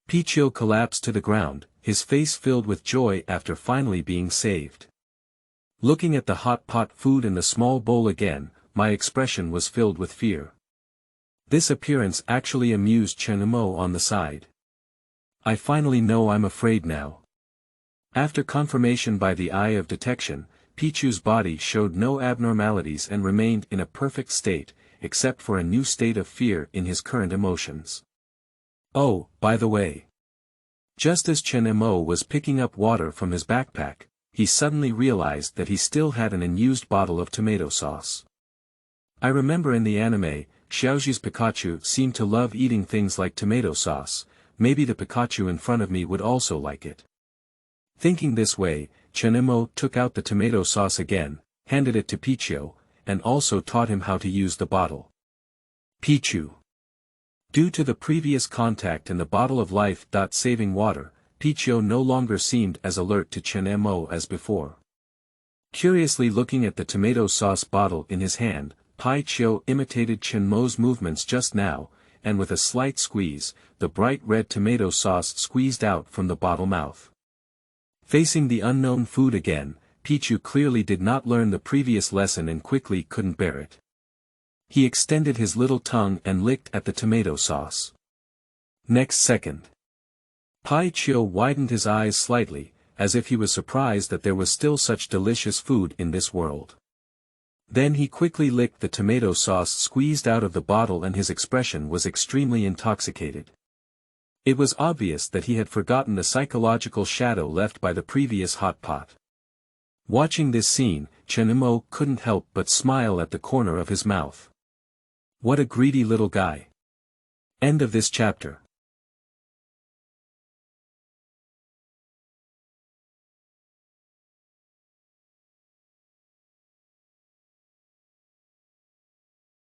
Picchu collapsed to the ground, his face filled with joy after finally being saved. Looking at the hot pot food in the small bowl again, my expression was filled with fear. This appearance actually amused Chen Mo on the side. I finally know I'm afraid now. After confirmation by the eye of detection, Picchu's body showed no abnormalities and remained in a perfect state, except for a new state of fear in his current emotions. Oh, by the way. Just as Chen Mo was picking up water from his backpack, he suddenly realized that he still had an unused bottle of tomato sauce. I remember in the anime, Xiaoxi's Pikachu seemed to love eating things like tomato sauce. Maybe the Pikachu in front of me would also like it. Thinking this way, Chen Mo took out the tomato sauce again, handed it to Picchu, and also taught him how to use the bottle. Picchu. Due to the previous contact in the bottle of life-saving water, Picchu no longer seemed as alert to Chen Mo as before. Curiously looking at the tomato sauce bottle in his hand, Picchu imitated Chen Mo's movements just now, and with a slight squeeze, the bright red tomato sauce squeezed out from the bottle mouth. Facing the unknown food again, Picchu clearly did not learn the previous lesson and quickly couldn't bear it. He extended his little tongue and licked at the tomato sauce. Next second, Picchu widened his eyes slightly, as if he was surprised that there was still such delicious food in this world. Then he quickly licked the tomato sauce squeezed out of the bottle and his expression was extremely intoxicated. It was obvious that he had forgotten the psychological shadow left by the previous hot pot. Watching this scene, Chen Mo couldn't help but smile at the corner of his mouth. What a greedy little guy. End of this chapter.